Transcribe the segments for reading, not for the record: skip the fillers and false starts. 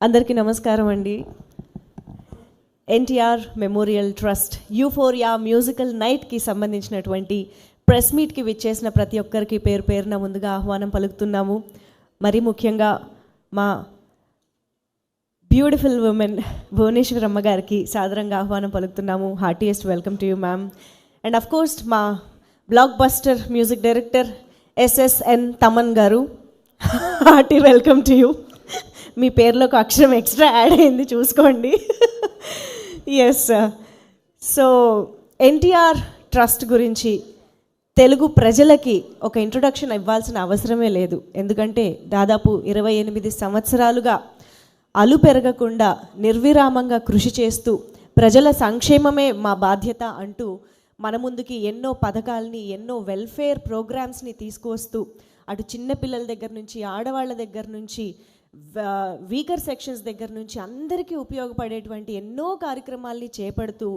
అందరికీ నమస్కారం అండి. NTR memorial trust euphoria musical నైట్కి సంబంధించినటువంటి ప్రెస్ మీట్కి విచ్చేసిన ప్రతి ఒక్కరికి పేరు పేరున ముందుగా ఆహ్వానం పలుకుతున్నాము. మరి ముఖ్యంగా మా బ్యూటిఫుల్ ఉమెన్ భువనేశ్వరమ్మ గారికి సాదరంగా ఆహ్వానం పలుకుతున్నాము. Heartiest welcome to you ma'am. And of course మా blockbuster music director S S N Thaman garu, hearty welcome to you. మీ పేరులో ఒక అక్షరం ఎక్స్ట్రా యాడ్ అయింది, చూసుకోండి. ఎస్, సో ఎన్టీఆర్ ట్రస్ట్ గురించి తెలుగు ప్రజలకి ఒక ఇంట్రొడక్షన్ ఇవ్వాల్సిన అవసరమే లేదు. ఎందుకంటే దాదాపు 28 సంవత్సరాలుగా అలు పెరగకుండా నిర్విరామంగా కృషి చేస్తూ ప్రజల సంక్షేమమే మా బాధ్యత అంటూ మన ముందుకి ఎన్నో పథకాలని, ఎన్నో వెల్ఫేర్ ప్రోగ్రామ్స్ని తీసుకువస్తూ అటు చిన్నపిల్లల దగ్గర నుంచి, ఆడవాళ్ళ దగ్గర నుంచి, వీకర్ సెక్షన్స్ దగ్గర నుంచి అందరికీ ఉపయోగపడేటువంటి ఎన్నో కార్యక్రమాల్ని చేపడుతూ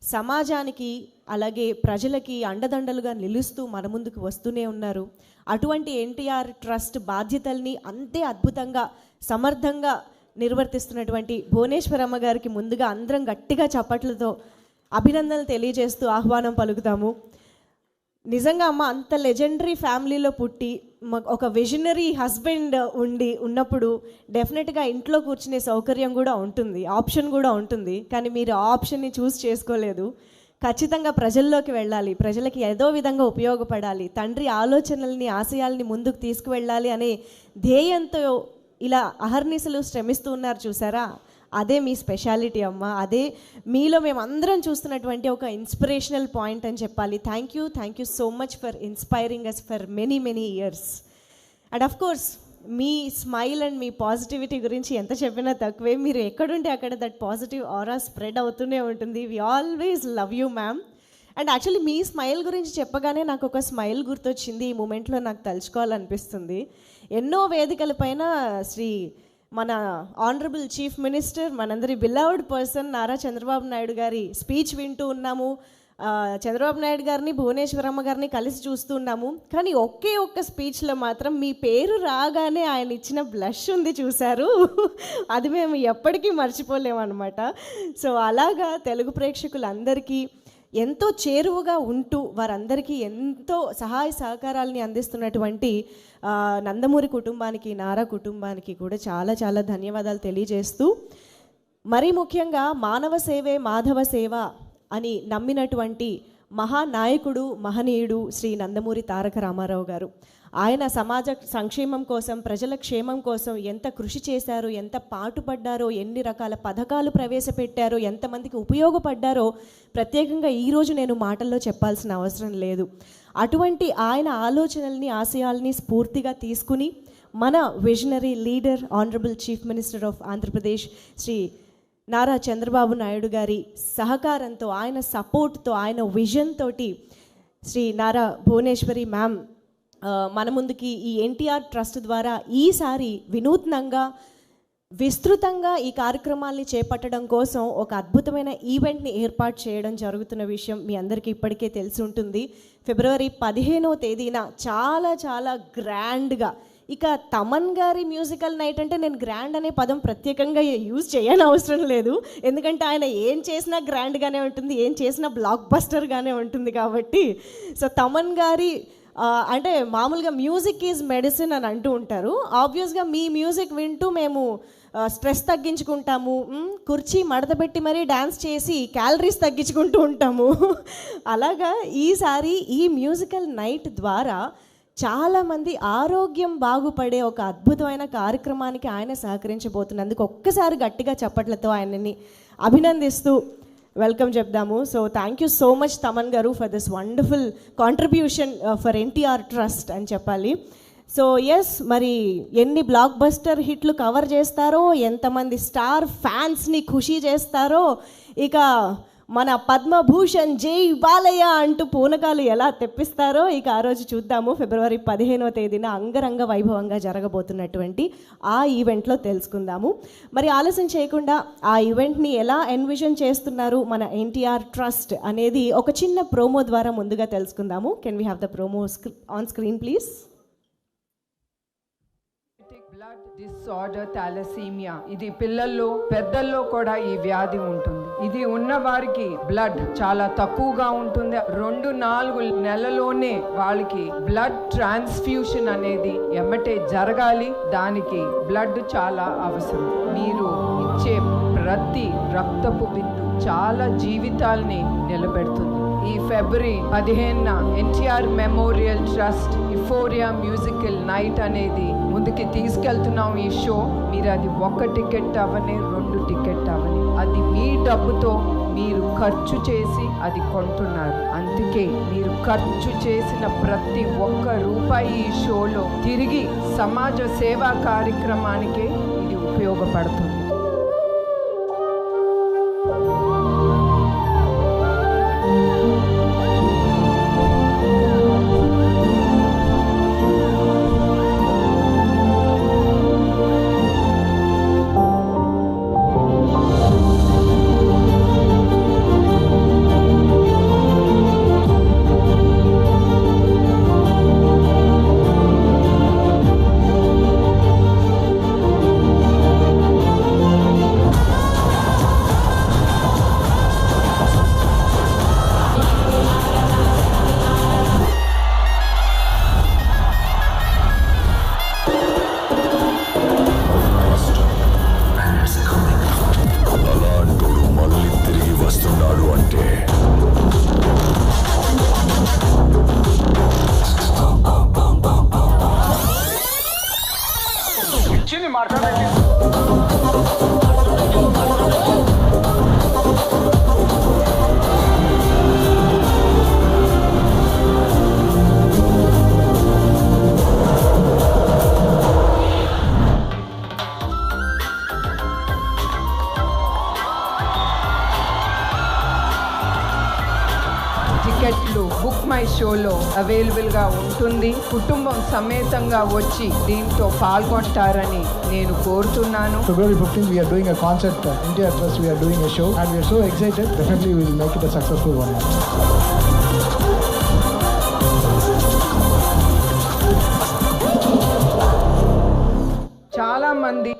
సమాజానికి అలాగే ప్రజలకి అండదండలుగా నిలుస్తూ మన ముందుకు వస్తూనే ఉన్నారు. అటువంటి ఎన్టీఆర్ ట్రస్ట్ బాధ్యతల్ని అంతే అద్భుతంగా సమర్థంగా నిర్వర్తిస్తున్నటువంటి భువనేశ్వరమ్మ గారికి ముందుగా అందరం గట్టిగా చప్పట్లతో అభినందనలు తెలియజేస్తూ ఆహ్వానం పలుకుతాము. నిజంగా అమ్మ అంత లెజెండరీ ఫ్యామిలీలో పుట్టి ఒక విజనరీ హస్బెండ్ ఉన్నప్పుడు డెఫినెట్గా ఇంట్లో కూర్చునే సౌకర్యం కూడా ఉంటుంది, ఆప్షన్ కూడా ఉంటుంది. కానీ మీరు ఆ ఆప్షన్ని చూస్ చేసుకోలేదు. ఖచ్చితంగా ప్రజల్లోకి వెళ్ళాలి, ప్రజలకి ఏదో విధంగా ఉపయోగపడాలి, తండ్రి ఆలోచనల్ని, ఆశయాల్ని ముందుకు తీసుకువెళ్ళాలి అనే ధ్యేయంతో ఇలా అహర్నిశలు శ్రమిస్తూ ఉన్నారు. చూసారా, అదే మీ స్పెషాలిటీ అమ్మ. అదే మీలో మేము అందరం చూస్తున్నటువంటి ఒక ఇన్స్పిరేషనల్ పాయింట్ అని చెప్పాలి. Thank you so much for inspiring us for many years. And of course మీ స్మైల్ అండ్ మీ పాజిటివిటీ గురించి ఎంత చెప్పినా తక్కువే. మీరు ఎక్కడుంటే అక్కడ దట్ పాజిటివ్ ఆరా స్ప్రెడ్ అవుతూనే ఉంటుంది. We always love you ma'am. And actually మీ స్మైల్ గురించి చెప్పగానే నాకు ఒక స్మైల్ గుర్తొచ్చింది. ఈ మూమెంట్లో నాకు తలుచుకోవాలనిపిస్తుంది. ఎన్నో వేదికల పైన మన ఆనరబుల్ చీఫ్ మినిస్టర్, మనందరి బిలవ్డ్ పర్సన్ నారా చంద్రబాబు నాయుడు గారి స్పీచ్ వింటూ ఉన్నాము. చంద్రబాబు నాయుడు గారిని, భువనేశ్వరమ్మ గారిని కలిసి చూస్తూ ఉన్నాము. కానీ ఒక్క స్పీచ్లో మాత్రం మీ పేరు రాగానే ఆయన ఇచ్చిన బ్లష్ ఉంది, చూశారు. అది మేము ఎప్పటికీ మర్చిపోలేమన్నమాట. సో అలాగా తెలుగు ప్రేక్షకులందరికీ ఎంతో చేరువగా ఉంటూ వారందరికీ ఎంతో సహాయ సహకారాలని అందిస్తున్నటువంటి నందమూరి కుటుంబానికి, నారా కుటుంబానికి కూడా చాలా చాలా ధన్యవాదాలు తెలియజేస్తూ, మరీ ముఖ్యంగా మానవ సేవే మాధవ సేవ అని నమ్మినటువంటి మహానాయకుడు, మహనీయుడు శ్రీ నందమూరి తారక రామారావు గారు. ఆయన సమాజ సంక్షేమం కోసం, ప్రజల క్షేమం కోసం ఎంత కృషి చేశారో, ఎంత పాటుపడ్డారో, ఎన్ని రకాల పథకాలు ప్రవేశపెట్టారో, ఎంతమందికి ఉపయోగపడ్డారో ప్రత్యేకంగా ఈరోజు నేను మాటల్లో చెప్పాల్సిన అవసరం లేదు. అటువంటి ఆయన ఆలోచనల్ని, ఆశయాల్ని స్ఫూర్తిగా తీసుకుని మన visionary leader honourable chief minister of Andhra Pradesh Shri Nara Chandrababu Naidu గారి సహకారంతో, ఆయన సపోర్ట్తో, ఆయన విజన్ తోటి శ్రీ నారా భువనేశ్వరి మ్యామ్ మన ముందుకి ఈ ఎన్టీఆర్ ట్రస్ట్ ద్వారా ఈసారి వినూత్నంగా, విస్తృతంగా ఈ కార్యక్రమాల్ని చేపట్టడం కోసం ఒక అద్భుతమైన ఈవెంట్ని ఏర్పాటు చేయడం జరుగుతున్న విషయం మీ అందరికీ ఇప్పటికే తెలిసి ఉంటుంది. ఫిబ్రవరి 15వ తేదీన చాలా చాలా గ్రాండ్గా, ఇక తమన్ గారి మ్యూజికల్ నైట్ అంటే నేను గ్రాండ్ అనే పదం ప్రత్యేకంగా యూజ్ చేయని అవసరం లేదు. ఎందుకంటే ఆయన ఏం చేసినా గ్రాండ్గానే ఉంటుంది, ఏం చేసినా బ్లాక్ బస్టర్గానే ఉంటుంది. కాబట్టి సో తమన్ గారి అంటే మామూలుగా మ్యూజిక్ ఈజ్ మెడిసిన్ అని అంటూ ఉంటారు. ఆబ్వియస్గా మీ మ్యూజిక్ వింటూ మేము స్ట్రెస్ తగ్గించుకుంటాము, కుర్చీ మడతపెట్టి మరీ డ్యాన్స్ చేసి క్యాలరీస్ తగ్గించుకుంటూ ఉంటాము. అలాగా ఈసారి ఈ మ్యూజికల్ నైట్ ద్వారా చాలామంది ఆరోగ్యం బాగుపడే ఒక అద్భుతమైన కార్యక్రమానికి ఆయన సహకరించబోతున్నందుకు ఒక్కసారి గట్టిగా చప్పట్లతో ఆయనని అభినందిస్తూ వెల్కమ్ చెప్దాము. So thank you so much Thaman garu for this wonderful contribution for N T R trust అని చెప్పాలి. సో ఎస్, మరి ఎన్ని బ్లాక్ బస్టర్ హిట్లు కవర్ చేస్తారో, ఎంతమంది స్టార్ ఫ్యాన్స్ని ఖుషి చేస్తారో, ఇక మన పద్మభూషణ్ జై బాలయ్య అంటూ పూనకాలు ఎలా తెప్పిస్తారో ఇక ఆ రోజు చూద్దాము. ఫిబ్రవరి 15వ తేదీన అంగరంగ వైభవంగా జరగబోతున్నటువంటి ఆ ఈవెంట్లో తెలుసుకుందాము. మరి ఆలస్యం చేయకుండా ఆ ఈవెంట్ని ఎలా ఎన్విజన్ చేస్తున్నారు మన ఎన్టీఆర్ ట్రస్ట్ అనేది ఒక చిన్న ప్రోమో ద్వారా ముందుగా తెలుసుకుందాము. Can we have the promo on screen please? Disorder thalassaemia. ఇది పిల్లల్లో పెద్దల్లో కూడా ఈ వ్యాధి ఉంటుంది. ఇది ఉన్న వారికి బ్లడ్ చాలా తక్కువగా ఉంటుంది. 2-4 నెలలోనే వాళ్ళకి బ్లడ్ ట్రాన్స్ఫ్యూషన్ అనేది ఎమ్మటే జరగాలి. దానికి బ్లడ్ చాలా అవసరం. మీరు ఇచ్చే ప్రతి రక్తపు బిందు చాలా జీవితాల్ని నిలబెడుతుంది. ఈ ఫిబ్రవరి 15న N T R memorial trust euphoria musical night అనేది ముందుకి తీసుకెళ్తున్నాం. ఈ షో మీరు అది 1 టికెట్ అవ్వని 2 టికెట్ అవ్వని అది మీ డబ్బుతో మీరు ఖర్చు చేసి అది కొంటున్నారు. అందుకే మీరు ఖర్చు చేసిన ప్రతి ఒక్క రూపాయి ఈ షోలో తిరిగి సమాజ సేవా కార్యక్రమానికే ఇది ఉపయోగపడుతుంది. టికెట్లు బుక్ మై షోలో అవైలబుల్గా ఉంటుంది. కుటుంబం సమేతంగా వచ్చి దీంతో పాల్గొంటారని నేను కోరుతున్నాను. February 15th we are doing a concert. India Trust we are doing a show and we are so excited. Definitely we will make it a successful one. చాలా మంది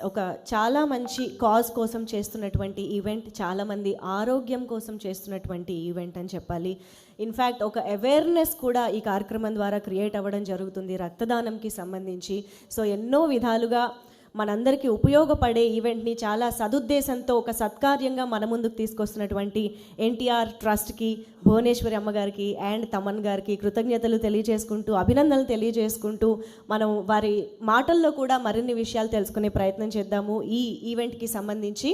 ఒక చాలా మంచి కాజ్ కోసం చేస్తున్నటువంటి ఈవెంట్, చాలామంది ఆరోగ్యం కోసం చేస్తున్నటువంటి ఈవెంట్ అని చెప్పాలి. ఇన్ఫ్యాక్ట్ ఒక అవేర్నెస్ కూడా ఈ కార్యక్రమం ద్వారా క్రియేట్ అవ్వడం జరుగుతుంది రక్తదానంకి సంబంధించి. సో ఎన్నో విధాలుగా మనందరికీ ఉపయోగపడే ఈవెంట్ని చాలా సదుద్దేశంతో ఒక సత్కార్యంగా మన ముందుకు తీసుకొస్తున్నటువంటి ఎన్టీఆర్ ట్రస్ట్కి, భువనేశ్వరి అమ్మగారికి అండ్ తమన్ గారికి కృతజ్ఞతలు తెలియజేసుకుంటూ, అభినందనలు తెలియజేసుకుంటూ మనం వారి మాటల్లో కూడా మరిన్ని విషయాలు తెలుసుకునే ప్రయత్నం చేద్దాము ఈ ఈవెంట్కి సంబంధించి.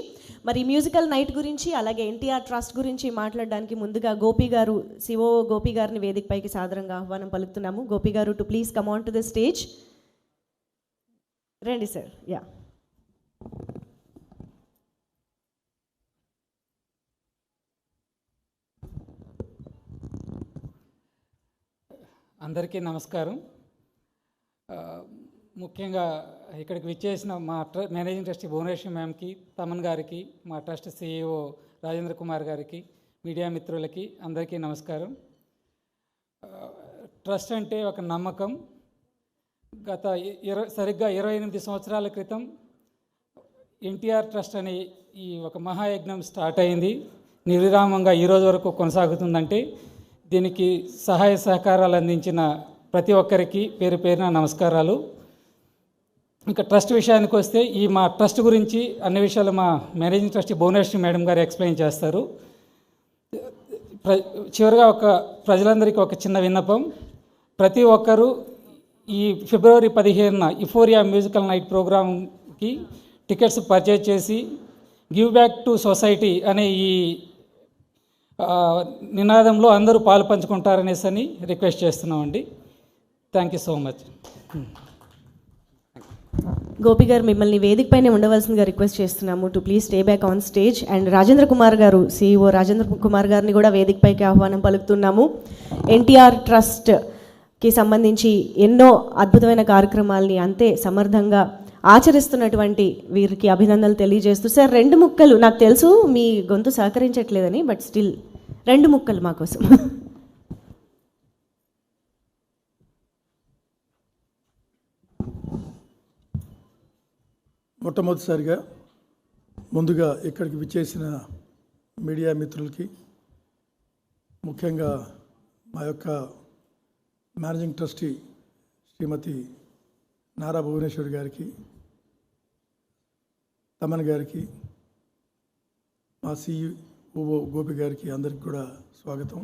మరి మ్యూజికల్ నైట్ గురించి అలాగే ఎన్టీఆర్ ట్రస్ట్ గురించి మాట్లాడడానికి ముందుగా గోపి గారు, సిఓ గోపి గారిని వేదికపైకి సాదరంగా ఆహ్వానం పలుకుతున్నాము. గోపి గారు to please come on to the stage. రండి సార్. యా, అందరికీ నమస్కారం. ముఖ్యంగా ఇక్కడికి విచ్చేసిన మా మేనేజింగ్ ట్రస్టీ భువనేశ్వరి మ్యామ్కి, తమన్ గారికి, మా ట్రస్ట్ సిఇఓ రాజేంద్ర కుమార్ గారికి, మీడియా మిత్రులకి అందరికీ నమస్కారం. ట్రస్ట్ అంటే ఒక నమ్మకం. గత సరిగ్గా 28 సంవత్సరాల క్రితం ఎన్టీఆర్ ట్రస్ట్ అనే ఈ ఒక మహాయజ్ఞం స్టార్ట్ అయింది. నిర్విరామంగా ఈరోజు వరకు కొనసాగుతుందంటే దీనికి సహాయ సహకారాలు అందించిన ప్రతి ఒక్కరికి పేరు పేరున నమస్కారాలు. ఇంకా ట్రస్ట్ విషయానికి వస్తే మా ట్రస్ట్ గురించి అన్ని విషయాలు మా మేనేజింగ్ ట్రస్టీ భువనేశ్వరి మేడం గారు ఎక్స్ప్లెయిన్ చేస్తారు. చివరిగా ప్రజలందరికీ ఒక చిన్న విన్నపం. ప్రతి ఒక్కరూ ఈ ఫిబ్రవరి 15న యుఫోరియా మ్యూజికల్ నైట్ ప్రోగ్రామ్కి టికెట్స్ పర్చేజ్ చేసి గివ్ బ్యాక్ టు సొసైటీ అనే ఈ నినాదంలో అందరూ పాలు పంచుకుంటారనేసి రిక్వెస్ట్ చేస్తున్నామండి. Thank you so much. Gopi గారు మిమ్మల్ని వేదిక పైన ఉండవలసిందిగా రిక్వెస్ట్ చేస్తున్నాము to please stay back on stage. And Rajendra Kumar గారు, సిఇఓ రాజేంద్ర కుమార్ గారిని కూడా వేదిక పైకి ఆహ్వానం పలుకుతున్నాము. ఎన్టీఆర్ ట్రస్ట్కి సంబంధించి ఎన్నో అద్భుతమైన కార్యక్రమాల్ని అంతే సమర్థంగా ఆచరిస్తున్నటువంటి వీరికి అభినందనలు తెలియజేస్తూ, సార్ 2 ముక్కలు, నాకు తెలుసు మీ గొంతు సహకరించట్లేదని, బట్ స్టిల్ 2 ముక్కలు మా కోసం. మొట్టమొదటిసారిగా ముందుగా ఇక్కడికి విచ్చేసిన మీడియా మిత్రులకి, ముఖ్యంగా మా యొక్క మేనేజింగ్ ట్రస్టీ శ్రీమతి నారా భువనేశ్వరి గారికి, తమన్ గారికి, మా సిఇఓ గోపి గారికి అందరికి కూడా స్వాగతం.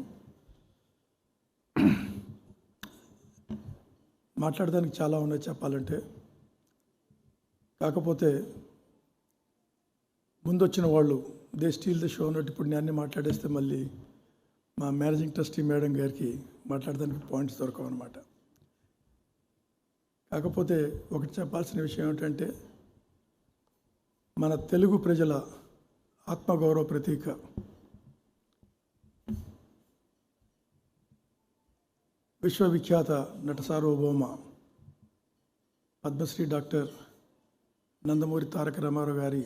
మాట్లాడడానికి చాలా ఉన్నాయి చెప్పాలంటే, కాకపోతే ముందొచ్చిన వాళ్ళు దే స్టీల్ ద షో అన్నట్టు ఇప్పుడు నేను అన్నీ మాట్లాడేస్తే మళ్ళీ మా మేనేజింగ్ ట్రస్టీ మేడం గారికి మాట్లాడడానికి పాయింట్స్ దొరకవు అన్నమాట. కాకపోతే ఒకటి చెప్పాల్సిన విషయం ఏమిటంటే, మన తెలుగు ప్రజల ఆత్మగౌరవ ప్రతీక విశ్వవిఖ్యాత నట సార్వభౌమ పద్మశ్రీ డాక్టర్ నందమూరి తారక రామారావు గారి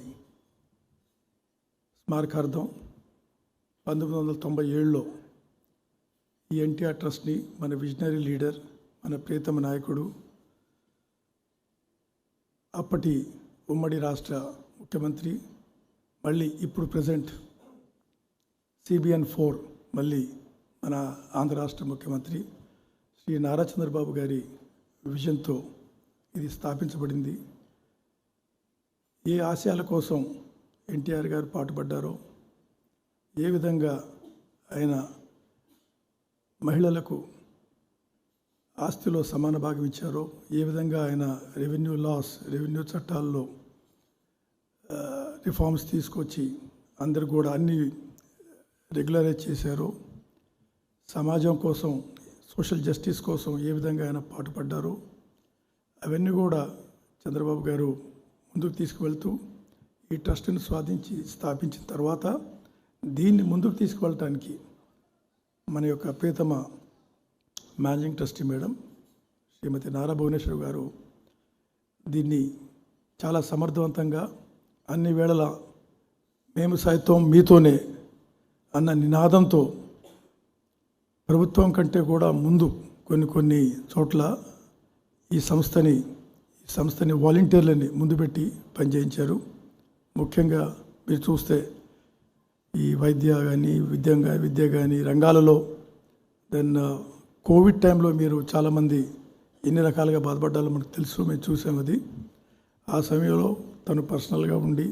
స్మారకార్థం 1997లో ఈ ఎన్టీఆర్ ట్రస్ట్ని మన విజనరీ లీడర్, మన ప్రియతమ నాయకుడు, అప్పటి ఉమ్మడి రాష్ట్ర ముఖ్యమంత్రి, మళ్ళీ ఇప్పుడు ప్రజెంట్ CBN 4 మళ్ళీ మన ఆంధ్ర రాష్ట్ర ముఖ్యమంత్రి శ్రీ నారా చంద్రబాబు గారి విజన్తో ఇది స్థాపించబడింది. ఏ ఆశయాల కోసం ఎన్టీఆర్ గారు పాటుపడ్డారో, ఏ విధంగా ఆయన మహిళలకు ఆస్తిలో సమాన భాగం ఇచ్చారో, ఏ విధంగా ఆయన రెవెన్యూ చట్టాల్లో రిఫార్మ్స్ తీసుకొచ్చి అందరు కూడా అన్ని రెగ్యులరైజ్ చేశారో, సమాజం కోసం, సోషల్ జస్టిస్ కోసం ఏ విధంగా ఆయన పాటుపడ్డారో అవన్నీ కూడా చంద్రబాబు గారు ముందుకు తీసుకువెళ్తూ ఈ ట్రస్ట్ని స్థాపించిన తర్వాత దీన్ని ముందుకు తీసుకువెళ్ళటానికి మన యొక్క ప్రియతమ మేనేజింగ్ ట్రస్టీ మేడం శ్రీమతి నారా భువనేశ్వరి గారు దీన్ని చాలా సమర్థవంతంగా అన్ని వేళలా మేము సైతం మీతోనే అన్న నినాదంతో ప్రభుత్వం కంటే కూడా ముందు కొన్ని చోట్ల ఈ సంస్థని వాలంటీర్లని ముందు పెట్టి పనిచేయించారు. ముఖ్యంగా మీరు చూస్తే ఈ విద్య కానీ రంగాలలో దెన్ కోవిడ్ టైంలో మీరు చాలామంది ఎన్ని రకాలుగా బాధపడ్డాలో మనకు తెలుసు, మేము చూసాం. అది ఆ సమయంలో తను పర్సనల్గా ఉండి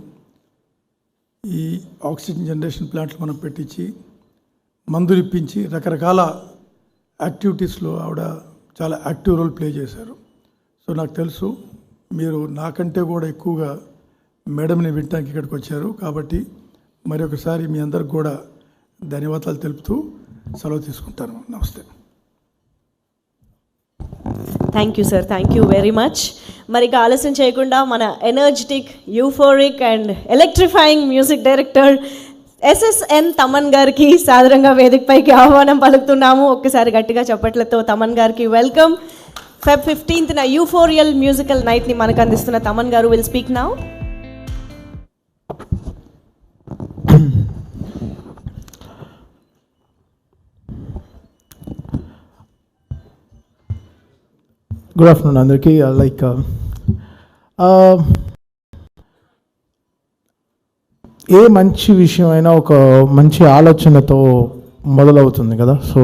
ఈ ఆక్సిజన్ జనరేషన్ ప్లాంట్లు మనం పెట్టించి మందులు ఇప్పించి రకరకాల యాక్టివిటీస్లో ఆవిడ చాలా యాక్టివ్ రోల్ ప్లే చేశారు. సో నాకు తెలుసు మీరు నాకంటే కూడా ఎక్కువగా మేడంని వినటానికి ఇక్కడికి వచ్చారు. కాబట్టి మరొకసారి మీ అందరికి కూడా ధన్యవాదాలు తెలుపుతూ సెలవు తీసుకుంటాను. నమస్తే. Thank you sir, thank you very much. మరి ఇక ఆలస్యం చేయకుండా మన energetic, euphoric and electrifying music director SSN Thaman గారికి సాదరంగా వేదికపైకి ఆహ్వానం పలుకుతున్నాము. ఒక్కసారి గట్టిగా చప్పట్లతో తమన్ గారికి వెల్కమ్. Feb 15th యూఫోరియల్ మ్యూజికల్ నైట్ని మనకు అందిస్తున్న తమన్ గారు will speak now. Good afternoon అందరికీ. ఏ మంచి విషయం అయినా ఒక మంచి ఆలోచనతో మొదలవుతుంది కదా. సో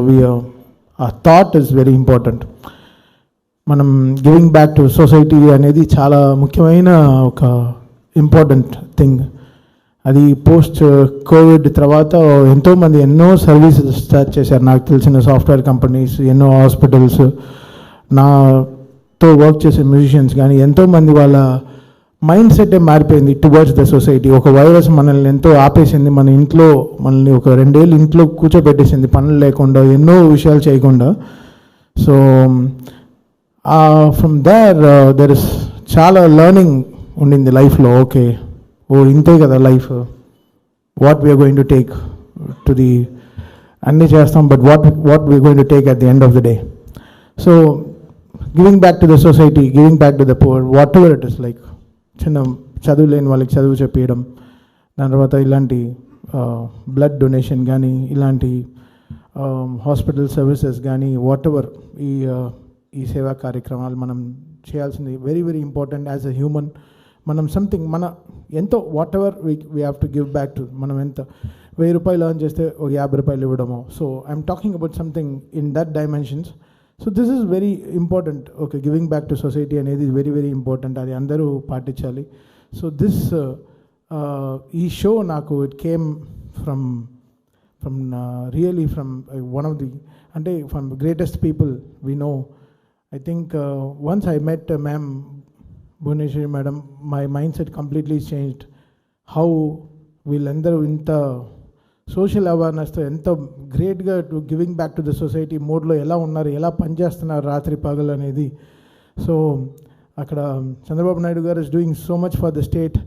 ఆ థాట్ ఈజ్ వెరీ ఇంపార్టెంట్. మనం గివింగ్ బ్యాక్ టు సొసైటీ అనేది చాలా ముఖ్యమైన ఒక ఇంపార్టెంట్ థింగ్. అది పోస్ట్ కోవిడ్ తర్వాత ఎంతోమంది ఎన్నో సర్వీసెస్ స్టార్ట్ చేశారు. నాకు తెలిసిన సాఫ్ట్వేర్ కంపెనీస్, ఎన్నో హాస్పిటల్స్, నాతో వర్క్ చేసే మ్యూజిషియన్స్ కానీ ఎంతోమంది వాళ్ళ మైండ్ సెట్టే మారిపోయింది టువర్డ్స్ ద సొసైటీ. ఒక వైరస్ మనల్ని ఎంతో ఆపేసింది, మనల్ని ఒక 2 ఏళ్ళు ఇంట్లో కూర్చోబెట్టేసింది, పనులు లేకుండా, ఎన్నో విషయాలు చేయకుండా. సో ఫ్రమ్ దెర్ ఇస్ చాలా లర్నింగ్ ఉండింది లైఫ్లో. ఓకే, ఇంతే కదా life, what we're going to take to the అన్నీ చేస్తాం, but what we're going to take at the end of the day. So giving back to the society, giving back to the poor, whatever it is, like చిన్న చదువు లేని వాళ్ళకి చదువు చెప్పేయడం, దాని తర్వాత ఇలాంటి బ్లడ్ డొనేషన్ కానీ, ఇలాంటి హాస్పిటల్ సర్వీసెస్ కానీ, వాట్ ఎవర్ ఈ సేవా కార్యక్రమాలు మనం చేయాల్సింది very very important as a human. మనం సంథింగ్ మన ఎంతో what ever we have to give back to, మనం ఎంత 1000 రూపాయలు ఎర్న్ చేస్తే ఒక 50 రూపాయలు ఇవ్వడము. So I'm talking about something in that dimensions. So this is very important. Okay, giving back to society అనేది వెరీ వెరీ ఇంపార్టెంట్, అది అందరూ పాటించాలి. సో దిస్ ఈ షో నాకు it came from really from one of the, అంటే from greatest people we know. I think once I met ma'am Bhuneshwari madam, my mindset completely changed. How వీళ్ళందరూ ఇంత social అవేర్నెస్తో ఎంత గ్రేట్గా to giving back to the society మోడ్లో ఎలా ఉన్నారు, ఎలా పనిచేస్తున్నారు రాత్రి పగలు అనేది. సో అక్కడ చంద్రబాబు నాయుడు గారు is doing so much for the state,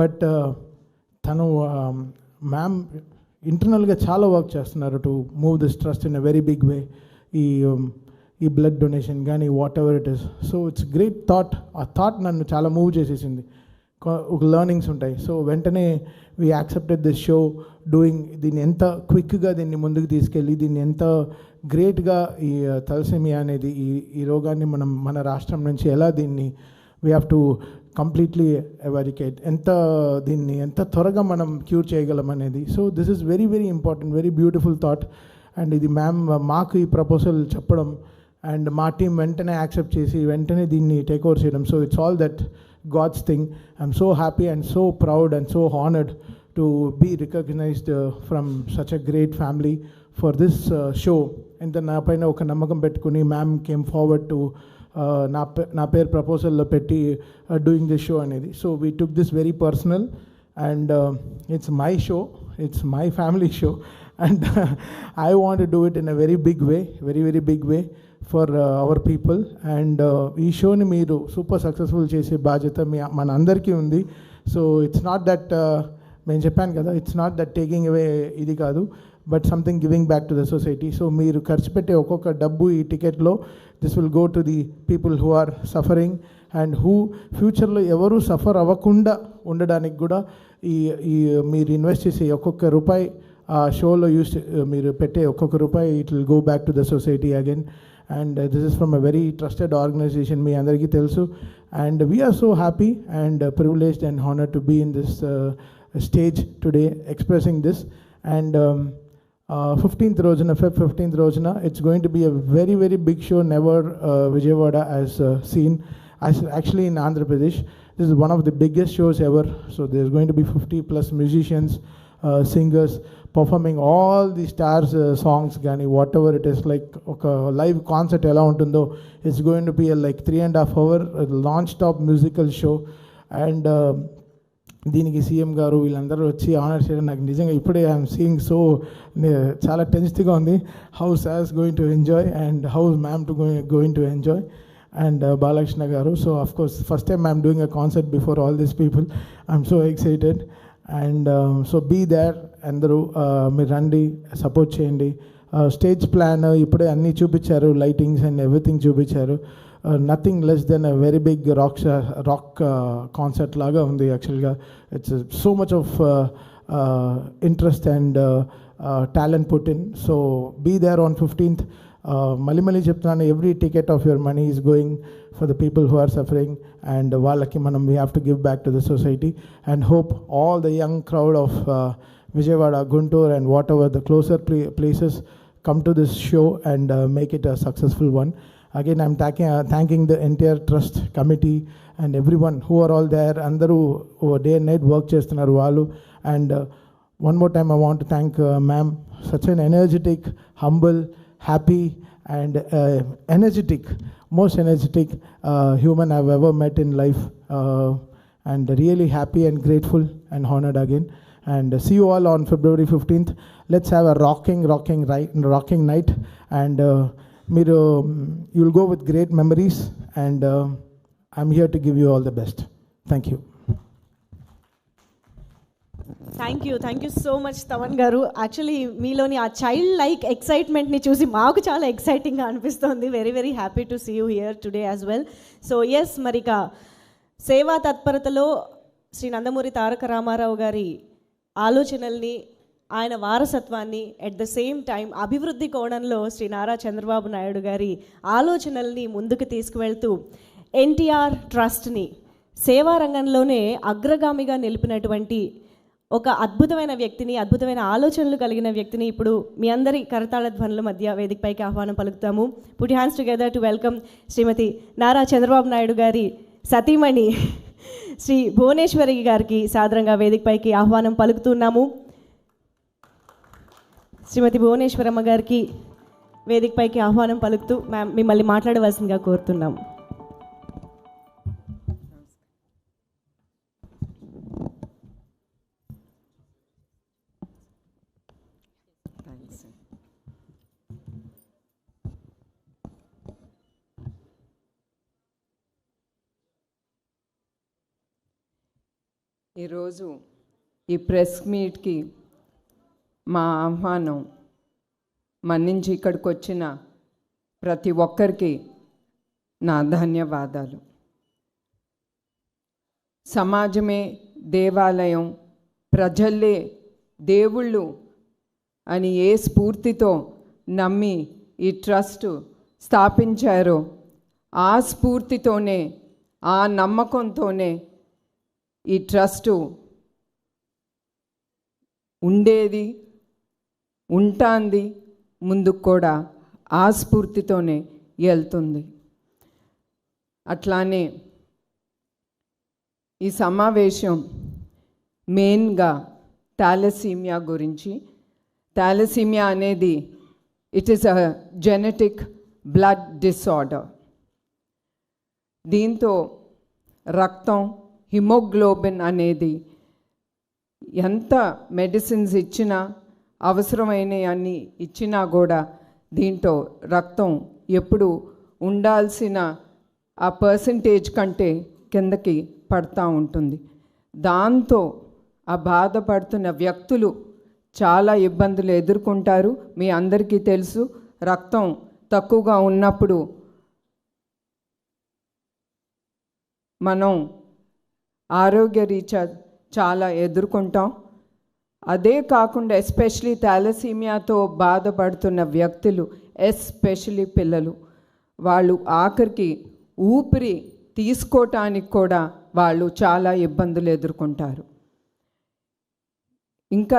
but తను మ్యామ్ ఇంటర్నల్గా చాలా వర్క్ చేస్తున్నారు to move this trust in a very big way. ఈ బ్లడ్ డొనేషన్ కానీ whatever it is. So it's great thought. ఆ థాట్ నన్ను చాలా మూవ్ చేసేసింది. ఒక లర్నింగ్స్ ఉంటాయి. సో వెంటనే we accepted this show doing, దీన్ని ఎంత క్విక్గా దీన్ని ముందుకు తీసుకెళ్ళి దీన్ని ఎంత గ్రేట్గా ఈ తలసేమియా అనేది ఈ రోగాన్ని మన రాష్ట్రం నుంచి ఎలా దీన్ని వీ హ్యావ్ టు కంప్లీట్లీ ఎవారికేట్, దీన్ని ఎంత త్వరగా మనం క్యూర్ చేయగలం అనేది. So this is very very important, very beautiful thought. And ఇది మ్యామ్ మాకు ఈ ప్రపోజల్ చెప్పడం అండ్ మా టీం వెంటనే యాక్సెప్ట్ చేసి వెంటనే దీన్ని టేక్ ఓవర్ చేయడం. So it's all that God's thing. I'm so happy and so proud and so honoured to be recognised from such a great family for this show. ఇంత నా పైన ఒక నమ్మకం పెట్టుకుని మ్యామ్ కేమ్ ఫార్వర్డ్ టు నా పేరు ప్రపోజల్లో పెట్టి డూయింగ్ దిస్ షో అనేది. So we took this very personal and it's my show, it's my family show, and I want to do it in a very big way, very very big way for our people. And ఈ షోని మీరు super successful చేసే బాధ్యత మన అందరికీ ఉంది. So it's not that, నేను చెప్పాను కదా, it's not that taking away ఇది కాదు, but something giving back to the society. So మీరు ఖర్చు పెట్టే ఒక్కొక్క డబ్బు ఈ టికెట్లో this will go to the people who are suffering and who ఫ్యూచర్లో ఎవరు సఫర్ అవ్వకుండా ఉండడానికి కూడా ఈ మీరు ఇన్వెస్ట్ చేసే ఒక్కొక్క రూపాయి ఆ షోలో మీరు పెట్టే ఒక్కొక్క రూపాయి it will go back to the society again. And this is from a very trusted organisation, మీ అందరికీ తెలుసు. And we are so happy and privileged and honoured to be in this stage today expressing this. And 15th రోజున, Feb 15th రోజున, it's going to be a very very big show never Vijayawada has seen. Actually in Andhra Pradesh, this is one of the biggest shows ever. So there's going to be 50+ musicians, singers performing all the stars songs gani whatever it is, like oka live concert ela untundo, it's going to be a like 3.5 hour non-stop musical show. And దీనికి CM గారు వీళ్ళందరూ వచ్చి honour చేయడం నాకు నిజంగా ఇప్పుడే I'm seeing so చాలా టెన్స్గా ఉంది. హౌ సాస్ going to enjoy and how ma'am to going to enjoy and Balakrishna garu. So of course first time I'm doing a concert before all these people. I'm so excited. And so be there, అందరూ మీరు రండి, support చేయండి. Stage plan ఇప్పుడే అన్నీ చూపించారు, lightings and everything చూపించారు. Nothing less than a very big rock concert లాగా ఉంది యాక్చువల్గా. It's so much of interest and talent put in. So be there on 15th. మళ్ళీ చెప్తున్నాను, every ticket of your money is going for the people who are suffering. And వాళ్ళకి మనం we have to give back to the society and hope all the young crowd of Vijayawada, Guntur and whatever the closer places come to this show and make it a successful one. Again, I'm thanking the entire trust committee and everyone who are all there. Andaru day and night work chestunaru vallu. And one more time I want to thank ma'am, such an energetic, humble, happy and most energetic human I've ever met in life, and really happy and grateful and honored again. And see you all on February 15th. Let's have a rocking night. And you'll go with great memories. And I'm here to give you all the best. Thank you. Thank you so much Thaman గారు. Actually మీలోని ఆ child like ఎక్సైట్మెంట్ని చూసి మాకు చాలా ఎక్సైటింగ్గా అనిపిస్తుంది. Very very happy to see you here today as well. So yes, మరిక సేవా తత్పరతలో శ్రీ నందమూరి తారక రామారావు గారి ఆలోచనల్ని, ఆయన వారసత్వాన్ని, ఎట్ ద సేమ్ టైం అభివృద్ధి కోణంలో శ్రీ నారా చంద్రబాబు నాయుడు గారి ఆలోచనల్ని ముందుకు తీసుకువెళ్తూ ఎన్టీఆర్ ట్రస్ట్ని సేవా రంగంలోనే అగ్రగామిగా నిలిపినటువంటి ఒక అద్భుతమైన వ్యక్తిని, అద్భుతమైన ఆలోచనలు కలిగిన వ్యక్తిని ఇప్పుడు మీ అందరి కరతాళ ధ్వనుల మధ్య వేదికపైకి ఆహ్వానం పలుకుతాము. Put hands together to welcome Shrimati Nara Chandrababu Naidu గారి సతీమణి శ్రీ భువనేశ్వరి గారికి సాదరంగా వేదికపైకి ఆహ్వానం పలుకుతున్నాము. శ్రీమతి భువనేశ్వరమ్మ గారికి వేదికపైకి ఆహ్వానం పలుకుతూ మ్యామ్ మిమ్మల్ని మాట్లాడవలసిందిగా కోరుతున్నాము. ఈరోజు ఈ ప్రెస్ మీట్కి మా ఆహ్వానం మన్నించి ఇక్కడికి వచ్చిన ప్రతి ఒక్కరికి నా ధన్యవాదాలు. సమాజమే దేవాలయం, ప్రజల్లే దేవుళ్ళు అని ఏ స్ఫూర్తితో నమ్మి ఈ ట్రస్ట్ స్థాపించారో ఆ స్ఫూర్తితోనే, ఆ నమ్మకంతోనే ఈ ట్రస్టు ఉండేది, ఉంటాంది, ముందుకు కూడా ఆ స్ఫూర్తితోనే వెళ్తుంది. అట్లానే ఈ సమావేశం మెయిన్గా థాలసీమియా గురించి. థాలసీమియా అనేది it is a genetic blood disorder. దీంతో రక్తం, హిమోగ్లోబిన్ అనేది ఎంత మెడిసిన్స్ ఇచ్చినా, అవసరమైన అన్ని ఇచ్చినా కూడా దీంట్లో రక్తం ఎప్పుడు ఉండాల్సిన ఆ పర్సంటేజ్ కంటే కిందకి పడతా ఉంటుంది. దాంతో ఆ బాధపడుతున్న వ్యక్తులు చాలా ఇబ్బందులు ఎదుర్కొంటారు. మీ అందరికీ తెలుసు, రక్తం తక్కువగా ఉన్నప్పుడు మనం ఆరోగ్యరీత్యా చాలా ఎదుర్కొంటాం. అదే కాకుండా ఎస్పెషలీ థాలసీమియాతో బాధపడుతున్న వ్యక్తులు, ఎస్పెషలీ పిల్లలు, వాళ్ళు ఆఖరికి ఊపిరి తీసుకోవటానికి కూడా వాళ్ళు చాలా ఇబ్బందులు ఎదుర్కొంటారు. ఇంకా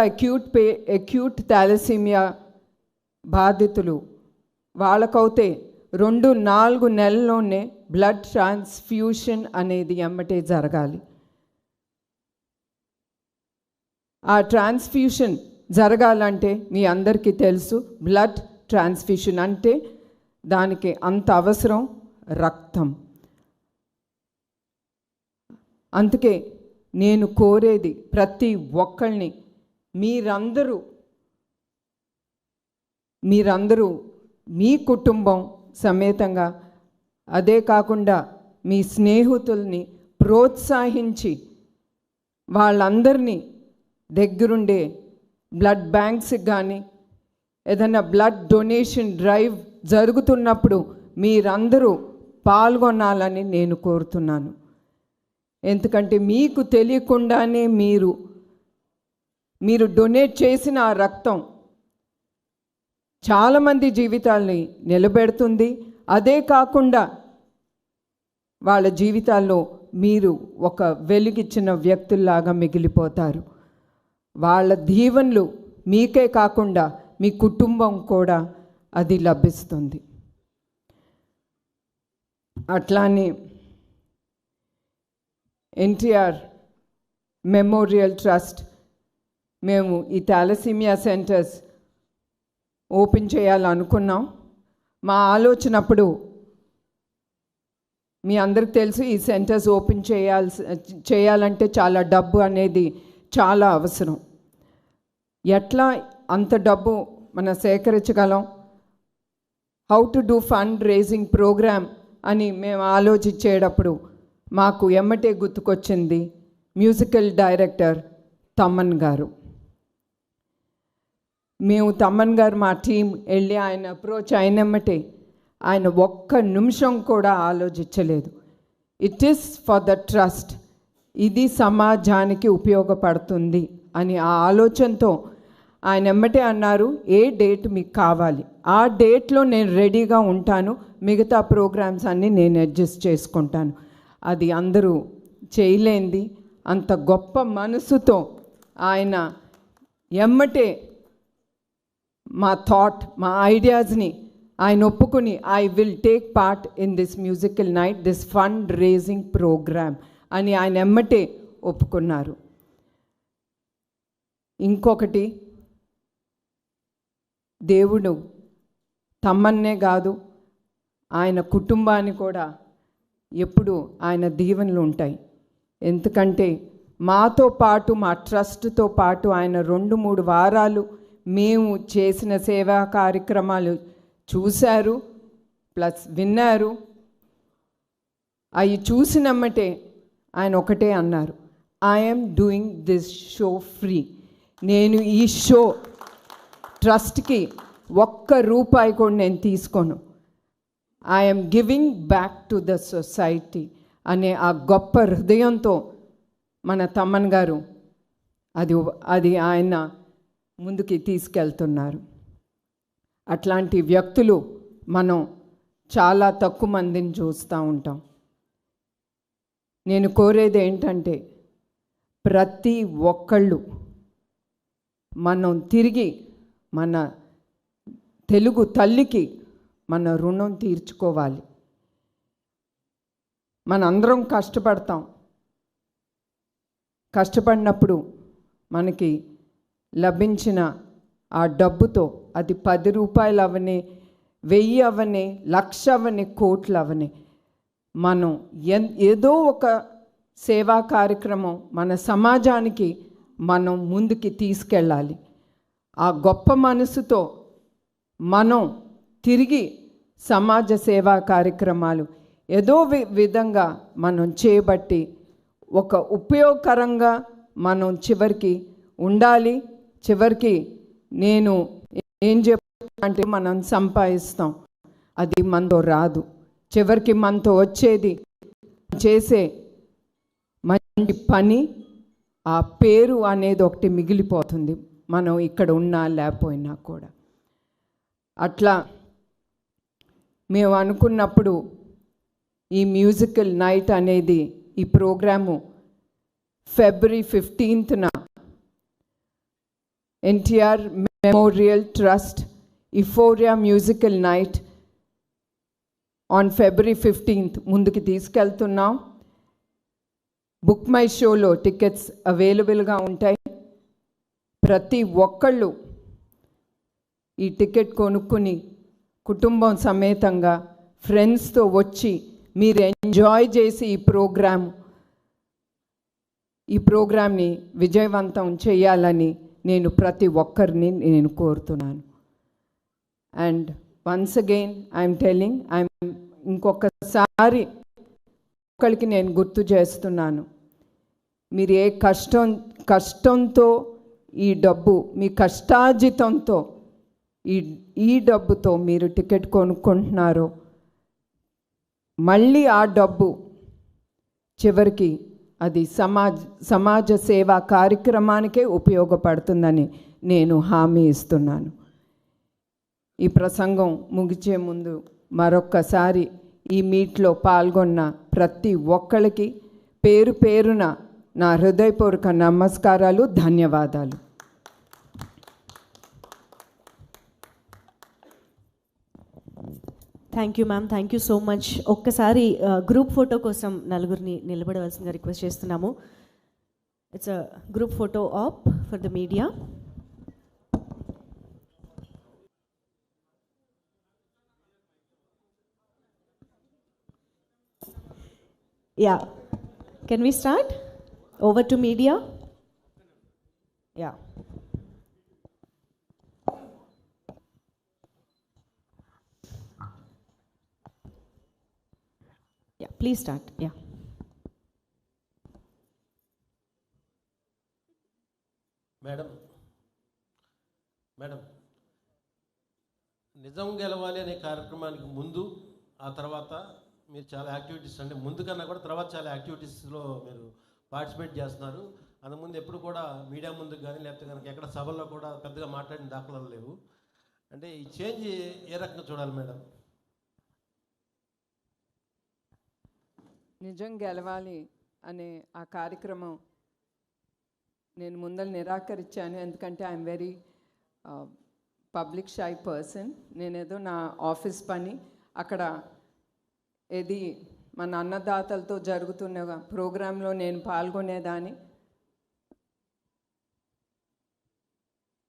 అక్యూట్ థాలసీమియా బాధితులు వాళ్ళకైతే 2-4 నెలల్లోనే బ్లడ్ ట్రాన్స్ఫ్యూషన్ అనేది ఎమ్మటే జరగాలి. ఆ ట్రాన్స్ఫ్యూషన్ జరగాలంటే మీ అందరికీ తెలుసు, బ్లడ్ ట్రాన్స్ఫ్యూషన్ అంటే దానికి అంత అవసరం రక్తం. అందుకే నేను కోరేది ప్రతి ఒక్కళ్ళని, మీరందరూ మీ కుటుంబం సమేతంగా, అదే కాకుండా మీ స్నేహితుల్ని ప్రోత్సహించి వాళ్ళందరినీ దగ్గరుండే బ్లడ్ బ్యాంక్స్కి కానీ ఏదైనా బ్లడ్ డొనేషన్ డ్రైవ్ జరుగుతున్నప్పుడు మీరందరూ పాల్గొనాలని నేను కోరుతున్నాను. ఎందుకంటే మీకు తెలియకుండానే మీరు డొనేట్ చేసిన ఆ రక్తం చాలామంది జీవితాల్ని నిలబెడుతుంది. అదే కాకుండా వాళ్ళ జీవితాల్లో మీరు ఒక వెలుగిచ్చిన వ్యక్తుల్లాగా మిగిలిపోతారు. వాళ్ళ దీవెనలు మీకే కాకుండా మీ కుటుంబం కూడా అది లభిస్తుంది. అట్లానే ఎన్టీఆర్ మెమోరియల్ ట్రస్ట్ మేము ఈ థాలసీమియా సెంటర్స్ ఓపెన్ చేయాలనుకున్నాం. మా ఆలోచనప్పుడు మీ అందరికి తెలుసు, ఈ సెంటర్స్ ఓపెన్ చేయాలంటే చాలా డబ్బు అనేది చాలా అవసరం. ఎట్లా అంత డబ్బు మనం సేకరించగలం, how to do fund raising programme అని మేము ఆలోచించేటప్పుడు మాకు ఎమ్మటే గుర్తుకొచ్చింది మ్యూజికల్ డైరెక్టర్ తమన్ గారు. మేము తమన్ గారు మా టీం వెళ్ళి ఆయన అప్రోచ్ అయినమ్మటే ఆయన ఒక్క నిమిషం కూడా ఆలోచించలేదు. It is for the trust, ఇది సమాజానికి ఉపయోగపడుతుంది అని ఆ ఆలోచనతో ఆయన ఎమ్మటే అన్నారు, ఏ డేట్ మీకు కావాలి ఆ డేట్లో నేను రెడీగా ఉంటాను, మిగతా ప్రోగ్రామ్స్ అన్నీ నేను అడ్జస్ట్ చేసుకుంటాను. అది అందరూ చేయలేంది. అంత గొప్ప మనసుతో ఆయన ఎమ్మటే మా థాట్, మా ఐడియాస్ని ఆయన ఒప్పుకుని I will take part in this musical night, this fund raising programme అని ఆయన ఎమ్మటే ఒప్పుకున్నారు. ఇంకొకటి, దేవుడు తమ్మన్నే కాదు ఆయన కుటుంబాన్ని కూడా ఎప్పుడు ఆయన దీవెనలు ఉంటాయి. ఎందుకంటే మాతో పాటు, మా ట్రస్ట్తో పాటు ఆయన 2-3 వారాలు మేము చేసిన సేవా కార్యక్రమాలు చూశారు, ప్లస్ విన్నారు. అవి చూసినమ్మటే ఆయన ఒకటే అన్నారు, I'm doing this show free. నేను ఈ షో ట్రస్ట్కి ₹1 కూడా నేను తీసుకోను. I'm giving back to the society అనే ఆ గొప్ప హృదయంతో మన తమ్మన్ గారు అది ఆయన ముందుకి తీసుకెళ్తున్నారు. అట్లాంటి వ్యక్తులు మనం చాలా తక్కువ మందిని చూస్తూ ఉంటాం. నేను కోరేది ఏంటంటే ప్రతి ఒక్కళ్ళు మనం తిరిగి మన తెలుగు తల్లికి మన రుణం తీర్చుకోవాలి. మనందరం కష్టపడతాం. కష్టపడినప్పుడు మనకి లభించిన ఆ డబ్బుతో, అది ₹10 అవని, 1000 అవని, 1,00,000 అవని, కోట్లు అవని, మనం ఏదో ఒక సేవా కార్యక్రమం మన సమాజానికి మనం ముందుకి తీసుకెళ్ళాలి. ఆ గొప్ప మనసుతో మనం తిరిగి సమాజ సేవా కార్యక్రమాలు ఏదో విధంగా మనం చేయబట్టి ఒక ఉపయోగకరంగా మనం చివరికి ఉండాలి. చివరికి నేను ఏం చెప్పాలంటే మనం సంపాదిస్తాం, అది మనతో రాదు. చివరికి మనతో వచ్చేది చేసే మంచి పని, ఆ పేరు అనేది ఒకటి మిగిలిపోతుంది, మనం ఇక్కడ ఉన్నా లేకపోయినా కూడా. అట్లా మేము అనుకున్నప్పుడు ఈ మ్యూజికల్ నైట్ అనేది, ఈ programme February 15th NTR memorial trust euphoria musical night on February 15th ముందుకు తీసుకెళ్తున్నాం. బుక్ మై షోలో టికెట్స్ అవైలబుల్గా ఉంటాయి. ప్రతి ఒక్కళ్ళు ఈ టికెట్ కొనుక్కుని కుటుంబం సమేతంగా ఫ్రెండ్స్తో వచ్చి మీరు ఎంజాయ్ చేసి ఈ ప్రోగ్రామ్ని విజయవంతం చేయాలని నేను ప్రతి ఒక్కరిని నేను కోరుతున్నాను. And once again I'm telling, ఇంకొకసారి ఒక్కరికి నేను గుర్తు చేస్తున్నాను, మీరు ఏ కష్టంతో ఈ డబ్బు, మీ కష్టార్జితంతో ఈ డబ్బుతో మీరు టికెట్ కొనుక్కుంటున్నారో, మళ్ళీ ఆ డబ్బు చివరికి అది సమాజ సేవా కార్యక్రమానికే ఉపయోగపడుతుందని నేను హామీ ఇస్తున్నాను. ఈ ప్రసంగం ముగిచే ముందు మరొక్కసారి ఈ మీట్లో పాల్గొన్న ప్రతి ఒక్కరికి పేరు పేరున నా హృదయపూర్వక నమస్కారాలు, ధన్యవాదాలు. Thank you ma'am, thank you so much. ఒక్కసారి గ్రూప్ ఫోటో కోసం నలుగురిని నిలబడవలసిందిగా రిక్వెస్ట్ చేస్తున్నాము. It's a group photo op for the media. Yeah, can we start? Over to media. Yeah, please start. Yeah. Madam నిజం గెలవాలి అనే కార్యక్రమానికి ముందు, ఆ తర్వాత మీరు చాలా యాక్టివిటీస్, అంటే ముందు కన్నా కూడా తర్వాత చాలా యాక్టివిటీస్లో మీరు పార్టిసిపేట్ చేస్తున్నారు. అంతకుముందు ఎప్పుడు కూడా మీడియా ముందుకు కానీ లేకపోతే కనుక ఎక్కడ సభల్లో కూడా పెద్దగా మాట్లాడిన దాఖలాలు లేవు. అంటే ఈ చేంజ్ ఏ రకంగా చూడాలి మేడం? నిజం గెలవాలి అనే ఆ కార్యక్రమం నేను ముందర నిరాకరించాను. ఎందుకంటే I'm very public shy person. నేనేదో నా ఆఫీస్ పని అక్కడ ఏది మన అన్నదాతలతో జరుగుతున్న ప్రోగ్రాంలో నేను పాల్గొనేదాన్ని.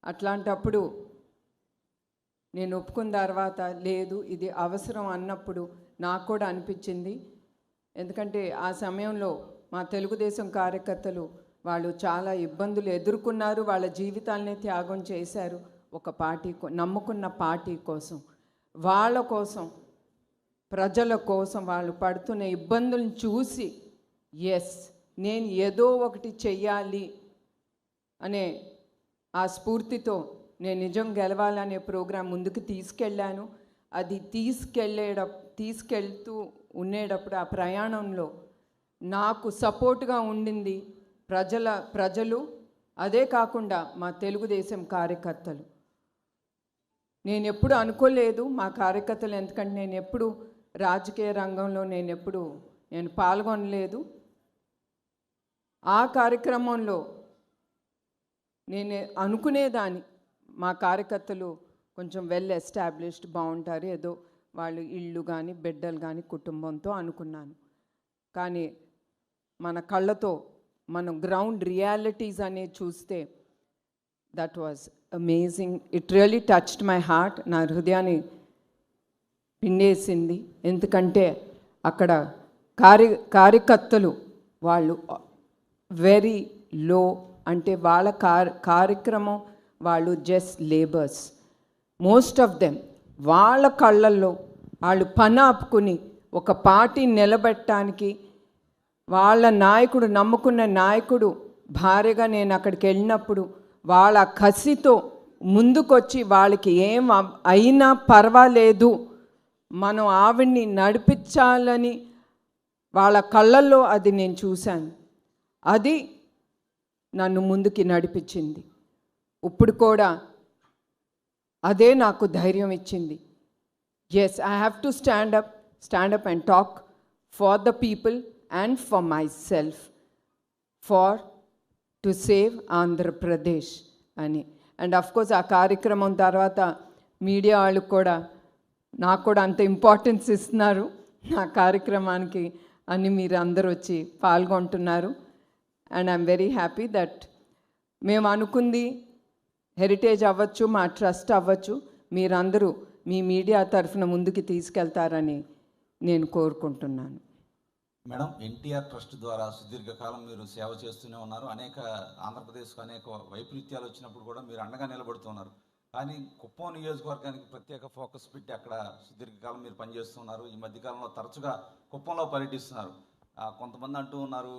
అట్లాంటప్పుడు నేను ఒప్పుకున్న తర్వాత లేదు ఇది అవసరం అన్నప్పుడు నాకు కూడా అనిపించింది. ఎందుకంటే ఆ సమయంలో మా తెలుగుదేశం కార్యకర్తలు వాళ్ళు చాలా ఇబ్బందులు ఎదుర్కొన్నారు, వాళ్ళ జీవితాలనే త్యాగం చేశారు ఒక పార్టీ నమ్ముకున్న పార్టీ కోసం. వాళ్ళ కోసం, ప్రజల కోసం వాళ్ళు పడుతున్న ఇబ్బందులను చూసి ఎస్ నేను ఏదో ఒకటి చెయ్యాలి అనే ఆ స్ఫూర్తితో నేను నిజం గెలవాలనే ప్రోగ్రాం ముందుకు తీసుకెళ్ళాను. అది తీసుకెళ్తూ ఉండేటప్పుడు ఆ ప్రయాణంలో నాకు సపోర్ట్గా ఉండింది ప్రజలు, అదే కాకుండా మా తెలుగుదేశం కార్యకర్తలు. నేను ఎప్పుడు అనుకోలేదు మా కార్యకర్తలు, ఎందుకంటే నేను ఎప్పుడు రాజకీయ రంగంలో నేను పాల్గొనలేదు. ఆ కార్యక్రమంలో నేను అనుకునేదాన్ని మా కార్యకర్తలు కొంచెం వెల్ ఎస్టాబ్లిష్డ్ బాగుంటారు, ఏదో వాళ్ళు ఇళ్ళు కానీ బిడ్డలు కానీ కుటుంబంతో అనుకున్నాను. కానీ మన కళ్ళతో మనం గ్రౌండ్ రియాలిటీస్ అనేది చూస్తే that was amazing. It really touched my heart. నా హృదయాన్ని పిండేసింది. ఎందుకంటే అక్కడ కార్యకర్తలు వాళ్ళు వెరీ లో, అంటే వాళ్ళ కార్యక్రమం వాళ్ళు just labours. Most of them వాళ్ళ కళ్ళల్లో వాళ్ళు పని ఆపుకుని ఒక పార్టీ నిలబెట్టడానికి వాళ్ళ నాయకుడు, నమ్ముకున్న నాయకుడు భార్యగా నేను అక్కడికి వెళ్ళినప్పుడు వాళ్ళ కసితో ముందుకొచ్చి వాళ్ళకి ఏం అయినా పర్వాలేదు మనం ఆవిడ్ని నడిపించాలని వాళ్ళ కళ్ళల్లో అది నేను చూశాను. అది నన్ను ముందుకి నడిపించింది. ఇప్పుడు కూడా అదే నాకు ధైర్యం ఇచ్చింది. Yes, I have to stand up and talk for the people and for myself to save Andhra Pradesh అని. అండ్ అఫ్ కోర్స్ ఆ కార్యక్రమం తర్వాత మీడియా వాళ్ళు కూడా నాకు కూడా అంత ఇంపార్టెన్స్ ఇస్తున్నారు నా కార్యక్రమానికి అని. మీరు అందరూ వచ్చి పాల్గొంటున్నారు. And I'm very happy that మేము అనుకుంది హెరిటేజ్ అవ్వచ్చు, మా ట్రస్ట్ అవ్వచ్చు, మీరందరూ మీ మీడియా తరఫున ముందుకు తీసుకెళ్తారని నేను కోరుకుంటున్నాను. మేడం, ఎన్టీఆర్ ట్రస్ట్ ద్వారా సుదీర్ఘకాలం మీరు సేవ చేస్తూనే ఉన్నారు. ఆంధ్రప్రదేశ్కు అనేక వైపరీత్యాలు వచ్చినప్పుడు కూడా మీరు అండగా నిలబడుతున్నారు. కానీ కుప్పం నియోజకవర్గానికి ప్రత్యేక ఫోకస్ పెట్టి అక్కడ సుదీర్ఘకాలం మీరు పనిచేస్తున్నారు. ఈ మధ్యకాలంలో తరచుగా కుప్పంలో పర్యటిస్తున్నారు. కొంతమంది అంటూ ఉన్నారు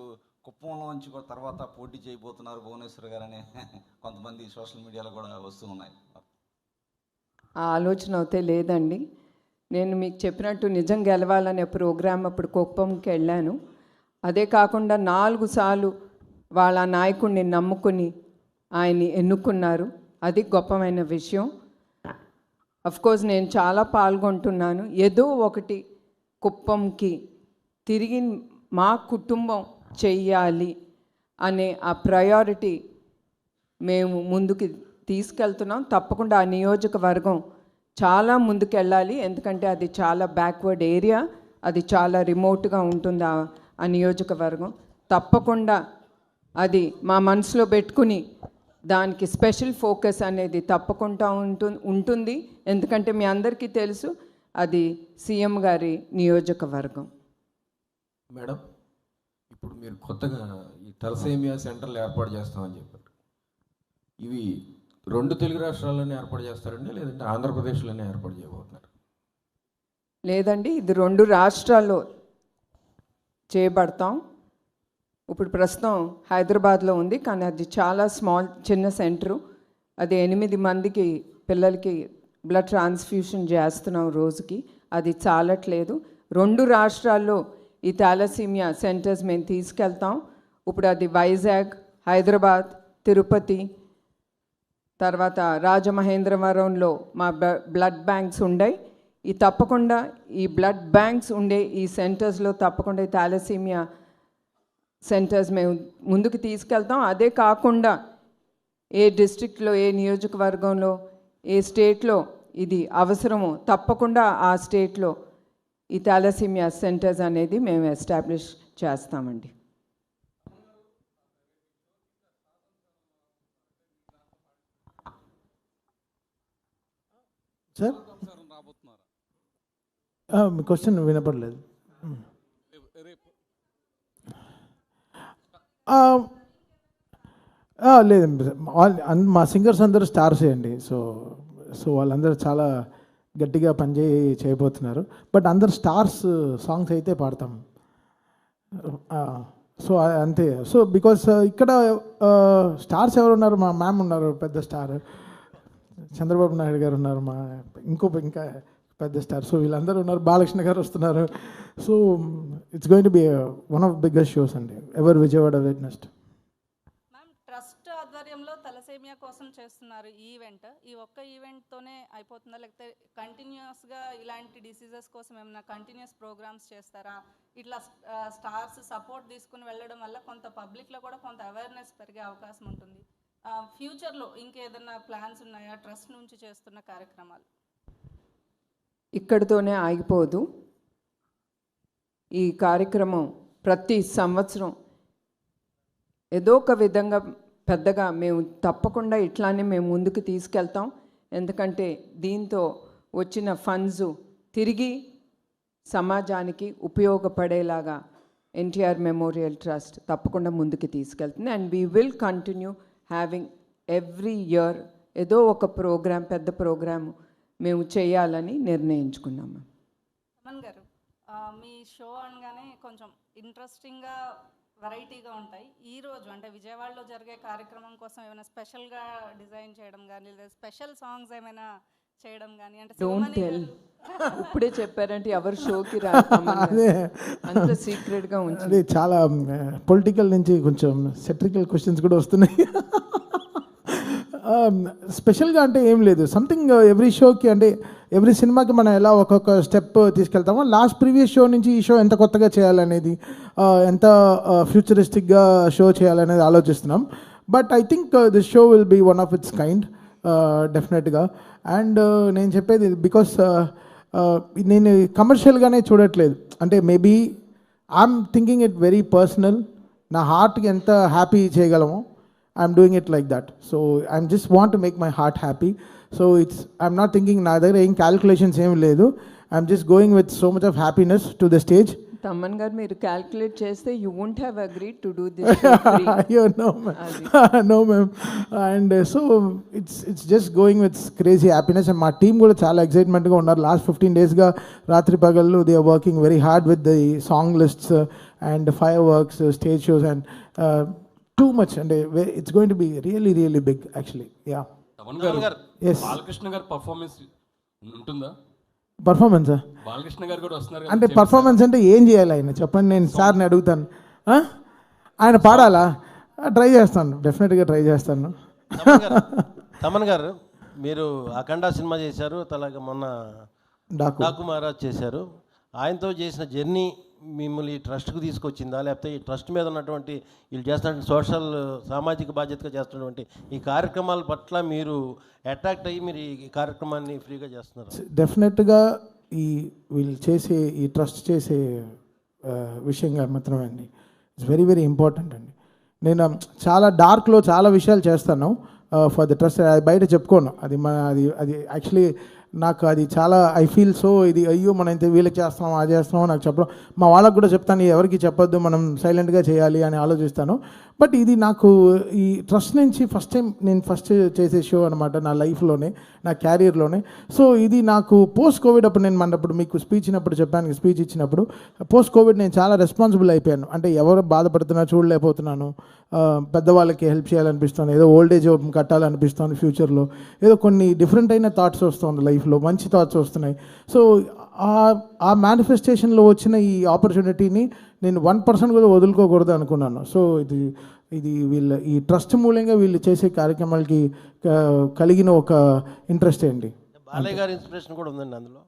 కుప్పంలోంచి కూడా తర్వాత పోటీ చేయబోతున్నారు భువనేశ్వర్ గారు అని కొంతమంది సోషల్ మీడియాలో కూడా వస్తూ ఉన్నాయి. ఆ ఆలోచన అయితే లేదండి. నేను మీకు చెప్పినట్టు నిజం గెలవాలనే ప్రోగ్రాం అప్పుడు కుప్పంకి వెళ్ళాను. అదే కాకుండా 4 సార్లు వాళ్ళ నాయకుడిని నమ్ముకుని ఆయన్ని ఎన్నుకున్నారు. అది గొప్పమైన విషయం. అఫ్కోర్స్ నేను చాలా పాల్గొంటున్నాను. ఏదో ఒకటి కుప్పంకి తిరిగి మా కుటుంబం చెయ్యాలి అనే ఆ ప్రయారిటీ మేము ముందుకు తీసుకెళ్తున్నాం. తప్పకుండా ఆ నియోజకవర్గం చాలా ముందుకెళ్ళాలి. ఎందుకంటే అది చాలా బ్యాక్వర్డ్ ఏరియా, అది చాలా రిమోట్గా ఉంటుంది ఆ నియోజకవర్గం. తప్పకుండా అది మా మనసులో పెట్టుకుని దానికి స్పెషల్ ఫోకస్ అనేది తప్పకుండా ఉంటుంది. ఎందుకంటే మీ అందరికీ తెలుసు అది సీఎం గారి నియోజకవర్గం. మేడం, ఇప్పుడు మీరు కొత్తగా ఈ తలసేమియా సెంటర్లు ఏర్పాటు చేస్తామని చెప్పారు. ఇవి 2 తెలుగు రాష్ట్రాల్లోనే ఏర్పాటు చేస్తారండి, లేదంటే ఆంధ్రప్రదేశ్లోనే ఏర్పాటు చేయబోతున్నారు? లేదండి, ఇది 2 రాష్ట్రాల్లో చేయబడతాం. ఇప్పుడు ప్రస్తుతం హైదరాబాద్లో ఉంది, కానీ అది చాలా చిన్న సెంటరు. అది 8 మందికి పిల్లలకి బ్లడ్ ట్రాన్స్ఫ్యూషన్ చేస్తున్నాం రోజుకి. అది చాలట్లేదు. 2 రాష్ట్రాల్లో ఈ థాలసీమియా సెంటర్స్ మేము తీసుకెళ్తాం. ఇప్పుడు అది వైజాగ్, హైదరాబాద్, తిరుపతి, తర్వాత రాజమహేంద్రవరంలో మా బ్లడ్ బ్యాంక్స్ ఉన్నాయి. ఈ తప్పకుండా ఈ బ్లడ్ బ్యాంక్స్ ఉండే ఈ సెంటర్స్లో తప్పకుండా ఈ థాలసీమియా సెంటర్స్ మేము ముందుకు తీసుకెళ్తాం. అదే కాకుండా ఏ డిస్ట్రిక్ట్లో, ఏ నియోజకవర్గంలో, ఏ స్టేట్లో ఇది అవసరమో తప్పకుండా ఆ స్టేట్లో ఈ థాలసీమియా సెంటర్స్ అనేది మేము ఎస్టాబ్లిష్ చేస్తామండి. సార్ మీ క్వశ్చన్ వినపడలేదు. లేదు, మా సింగర్స్ అందరూ స్టార్సే అండి. సో వాళ్ళందరూ చాలా గట్టిగా చేయబోతున్నారు. బట్ అందరు స్టార్స్ సాంగ్స్ అయితే పాడతాం. సో అంతే. సో బికాస్ ఇక్కడ స్టార్స్ ఎవరు ఉన్నారు? మా మ్యామ్ ఉన్నారు, పెద్ద స్టార్. చంద్రబాబు నాయుడు గారు ఉన్నారు, ఇంకా పెద్ద స్టార్. సో వీళ్ళందరూ ఉన్నారు. బాలకృష్ణ గారు వస్తున్నారు. So it's going to be one of biggest shows అండి ever Vijayawada witnessed. Ma'am, trust ఆధ్వర్యంలో తలసేమియా కోసం చేస్తున్నారు ఈ ఈవెంట్. ఈ ఒక్క ఈవెంట్తోనే అయిపోతుందా, లేకపోతే కంటిన్యూస్గా ఇలాంటి డిసీజెస్ కోసం ఏమైనా కంటిన్యూస్ ప్రోగ్రామ్స్ చేస్తారా? ఇట్లా స్టార్స్ సపోర్ట్ తీసుకుని వెళ్ళడం వల్ల కొంత పబ్లిక్లో కూడా కొంత అవేర్నెస్ పెరిగే అవకాశం ఉంటుంది. ఫ్యూచర్లో ఇంకేదన్నా ప్లాన్స్ ఉన్నాయా ట్రస్ట్ నుంచి చేస్తున్న కార్యక్రమాలు? ఇక్కడితోనే ఆగిపోదు. ఈ కార్యక్రమం ప్రతి సంవత్సరం ఏదో ఒక విధంగా పెద్దగా మేము తప్పకుండా ఇట్లానే మేము ముందుకు తీసుకెళ్తాం. ఎందుకంటే దీంతో వచ్చిన ఫండ్స్ తిరిగి సమాజానికి ఉపయోగపడేలాగా ఎన్టీఆర్ మెమోరియల్ ట్రస్ట్ తప్పకుండా ముందుకు తీసుకెళ్తుంది. And we will continue having every year ఏదో ఒక ప్రోగ్రామ్, పెద్ద ప్రోగ్రాము మేము చేయాలని నిర్ణయించుకున్నాము. తమన్ గారు, మీ షో అనగానే కొంచెం ఇంట్రెస్టింగ్గా వెరైటీగా ఉంటాయి. ఈరోజు అంటే విజయవాడలో జరిగే కార్యక్రమం కోసం ఏమైనా స్పెషల్గా డిజైన్ చేయడం కానీ, లేదా స్పెషల్ సాంగ్స్ ఏమైనా చేయడం కానీ, అంటే డోంట్ టెల్. ఇప్పుడే చెప్పారంటే ఎవరు షోకి రా, అంత సీక్రెట్గా ఉంచి. అది చాలా పొలిటికల్ నుంచి కొంచెం సెట్రికల్ క్వశ్చన్స్ కూడా వస్తున్నాయి. స్పెషల్గా అంటే ఏం లేదు. సంథింగ్ ఎవ్రీ షోకి, అంటే ఎవ్రీ సినిమాకి మనం ఎలా ఒక్కొక్క స్టెప్ తీసుకెళ్తామో, లాస్ట్ ప్రీవియస్ షో నుంచి ఈ షో ఎంత కొత్తగా చేయాలనేది, ఎంత ఫ్యూచరిస్టిక్గా షో చేయాలనేది ఆలోచిస్తున్నాం. But I think this show will be one of its kind డెఫినెట్గా. అండ్ నేను చెప్పేది బికాస్ నేను కమర్షియల్గానే చూడట్లేదు. అంటే maybe I'm thinking it very personal. నా హార్ట్కి ఎంత హ్యాపీ చేయగలమో I'm doing it like that. So I'm just want to make my heart happy. So I'm not thinking నా దగ్గర ఏం క్యాల్కులేషన్స్ ఏం లేదు. I'm just going with so much of happiness to the stage. Thaman గారు, మీరు calculate చేస్తే you won't have agreed to do this show free. No ma'am. No ma'am. And so it's just going with crazy happiness. And మా team కూడా చాలా ఎక్సైట్మెంట్గా ఉన్నారు. Last 15 డేస్గా రాత్రి పగళ్ళు they are working very hard with the song lists and fireworks, stage shows and too much, and it's going to be really really big actually. Yeah. Taman garu, yes. Balkrishna garu performance untunda? Performance Balkrishna garu kuda vastunaru అంటే performance అంటే ఏం చేయాలి ఆయన చెప్పండి, నేను సార్ని అడుగుతాను. ఆయన పాడాలా? ట్రై చేస్తాను, డెఫినెట్గా ట్రై చేస్తాను. తమన్ గారు, మీరు అఖండ సినిమా చేశారు, అలాగే మొన్న డాకు మహారాజ్ చేశారు. ఆయనతో చేసిన జర్నీ మిమ్మల్ని ఈ ట్రస్ట్కి తీసుకొచ్చిందా, లేకపోతే ఈ ట్రస్ట్ మీద ఉన్నటువంటి వీళ్ళు చేస్తున్న సోషల్ సామాజిక బాధ్యతగా చేస్తున్నటువంటి ఈ కార్యక్రమాల పట్ల మీరు అట్రాక్ట్ అయ్యి మీరు ఈ కార్యక్రమాన్ని ఫ్రీగా చేస్తున్నారు? డెఫినెట్గా వీళ్ళు చేసే ఈ ట్రస్ట్ చేసే విషయంగా మాత్రమే అండి. ఇట్స్ వెరీ వెరీ ఇంపార్టెంట్ అండి. నేను చాలా డార్క్లో చాలా విషయాలు చేస్తాను ఫర్ ద ట్రస్ట్. అది బయట చెప్పుకోను. అది యాక్చువల్లీ నాకు అది చాలా ఐ ఫీల్ సో ఇది అయ్యో మనం ఇంత వీళ్ళకి చేస్తున్నాం అది చేస్తున్నాం నాకు చెప్పడం, మా వాళ్ళకు కూడా చెప్తాను ఎవరికి చెప్పొద్దు, మనం సైలెంట్గా చేయాలి అని ఆలోచిస్తాను. బట్ ఇది నాకు ఈ ట్రస్ట్ నుంచి నేను ఫస్ట్ చేసే షో అనమాట నా లైఫ్లోనే, నా క్యారియర్లోనే. సో ఇది నాకు పోస్ట్ కోవిడ్ అప్పుడు నేను మనప్పుడు మీకు స్పీచ్ ఇచ్చినప్పుడు పోస్ట్ కోవిడ్ నేను చాలా రెస్పాన్సిబుల్ అయిపోయాను. అంటే ఎవరు బాధపడుతున్నా చూడలేకపోతున్నాను, పెద్దవాళ్ళకి హెల్ప్ చేయాలనిపిస్తుంది, ఏదో ఓల్డ్ ఏజ్ హోమ్ కట్టాలనిపిస్తుంది ఫ్యూచర్లో, ఏదో కొన్ని డిఫరెంట్ అయిన థాట్స్ వస్తుంది లైఫ్లో, మంచి థాట్స్ వస్తున్నాయి. సో ఆ మేనిఫెస్టేషన్లో వచ్చిన ఈ ఆపర్చునిటీని నేను 1% కూడా వదులుకోకూడదు అనుకున్నాను. సో ఇది ఈ ట్రస్ట్ మూలంగా వీళ్ళు చేసే కార్యక్రమాలకి కలిగిన ఒక ఇంట్రెస్ట్ అండి. బాలయ్య గారి ఇన్స్పిరేషన్ కూడా ఉందండి అందులో.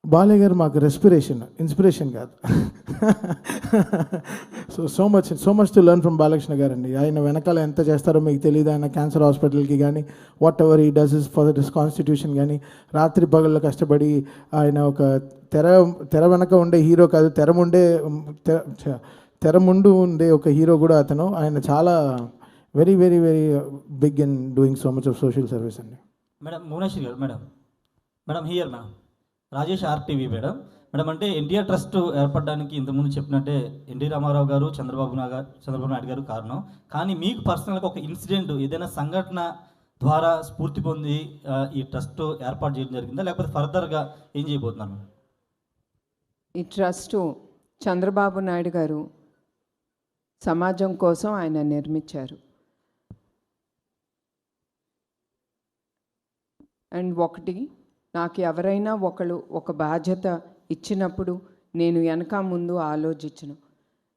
బాలయ్య గారు మాకు ఇన్స్పిరేషన్ కాదు. So much to learn from Balakrishna గారండి. ఆయన వెనకాల ఎంత చేస్తారో మీకు తెలియదు. ఆయన క్యాన్సర్ హాస్పిటల్కి కానీ what ever he does is for this constitution కానీ రాత్రి పగళ్ళు కష్టపడి ఆయన ఒక తెర వెనక ఉండే హీరో కాదు, తెర ముందు ఉండే ఒక హీరో కూడా అతను. ఆయన చాలా very very very big in doing so much of social service అండి. మేడం భువనేశ్వరి గారు, madam here madam Rajesh RTV madam. అంటే ఎన్టీఆర్ ట్రస్ట్ ఏర్పడడానికి ఇంతకుముందు చెప్పినట్టే ఎన్టీ రామారావు గారు, చంద్రబాబు నాయుడు గారు కారణం. కానీ మీకు పర్సనల్గా ఒక ఇన్సిడెంట్, ఏదైనా సంఘటన ద్వారా స్ఫూర్తి పొంది ఈ ట్రస్ట్ ఏర్పాటు చేయడం జరిగిందా, లేకపోతే ఫర్దర్గా ఏం చేయబోతున్నారు? ఈ ట్రస్టు చంద్రబాబు నాయుడు గారు సమాజం కోసం ఆయన నిర్మించారు. అండ్ ఒకటి, నాకు ఎవరైనా ఒక బాధ్యత ఇచ్చినప్పుడు నేను వెనక ముందు ఆలోచించను.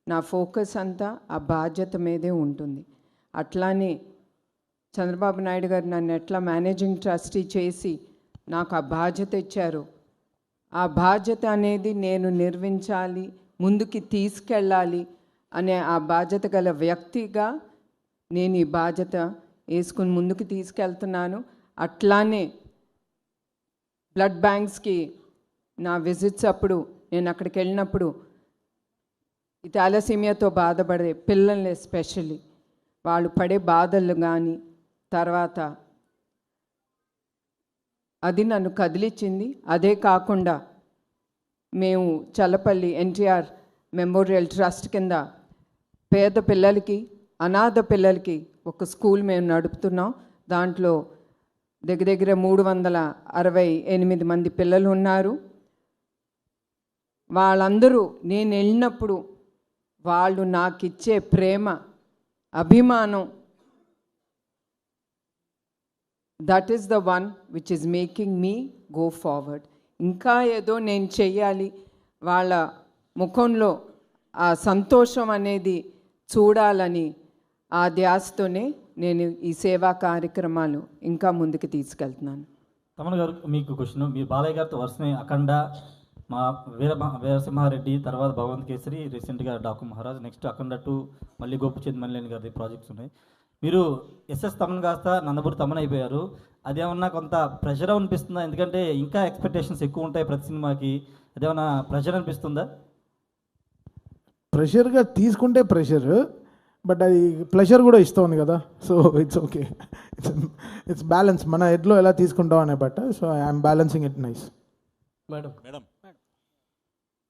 నా ఫోకస్ అంతా ఆ బాధ్యత మీదే ఉంటుంది. అట్లానే చంద్రబాబు నాయుడు గారు నన్ను ఎట్లా మేనేజింగ్ ట్రస్టీ చేసి నాకు ఆ బాధ్యత ఇచ్చారు, ఆ బాధ్యత అనేది నేను నిర్వహించాలి, ముందుకి తీసుకెళ్ళాలి అనే ఆ బాధ్యత గల వ్యక్తిగా నేను ఈ బాధ్యత వేసుకుని ముందుకు తీసుకెళ్తున్నాను. అట్లానే బ్లడ్ బ్యాంక్స్కి నా విజిట్స్ అప్పుడు నేను అక్కడికి వెళ్ళినప్పుడు ఈ థాలసీమియాతో బాధపడే పిల్లల్ని ఎస్పెషల్లీ వాళ్ళు పడే బాధలు కానీ తర్వాత అది నన్ను కదిలించింది. అదే కాకుండా మేము చల్లపల్లి ఎన్టీఆర్ మెమోరియల్ ట్రస్ట్ కింద పేద పిల్లలకి, అనాథ పిల్లలకి ఒక స్కూల్ మేము నడుపుతున్నాం. దాంట్లో దగ్గర 368 మంది పిల్లలు ఉన్నారు. వాళ్ళందరూ నేను వెళ్ళినప్పుడు వాళ్ళు నాకు ఇచ్చే ప్రేమ, అభిమానం, that is the one which is making me go forward. ఇంకా ఏదో నేను చెయ్యాలి, వాళ్ళ ముఖంలో ఆ సంతోషం అనేది చూడాలని ఆ ధ్యాసతోనే నేను ఈ సేవా కార్యక్రమాలు ఇంకా ముందుకు తీసుకెళ్తున్నాను. తమన్ గారు, మీకు క్వశ్చన్. మీరు బాలయ్య గారితో వరుసనే అఖండ, మా వీరసింహారెడ్డి, తర్వాత భగవంత్ కేసరి, రీసెంట్గా డాక్టర్ మహారాజ్, నెక్స్ట్ అఖండ 2, మళ్ళీ గోపిచంద్ మల్లేని గారి ప్రాజెక్ట్స్ ఉన్నాయి. మీరు ఎస్ఎస్ తమన్ కాస్త నందమూరి తమన్ అయిపోయారు. అదేమన్నా కొంత ప్రెషర్ అనిపిస్తుందా? ఎందుకంటే ఇంకా ఎక్స్పెక్టేషన్స్ ఎక్కువ ఉంటాయి ప్రతి సినిమాకి. అదేమన్నా ప్రెషర్ అనిపిస్తుందా? ప్రెషర్గా తీసుకుంటే ప్రెషర్, బట్ అది ప్లెజర్ కూడా ఇస్తుంది కదా. So it's okay, it's balance. మన హెడ్లో ఎలా తీసుకుంటాం అనే బట్ట. So I'm balancing it nice. Madam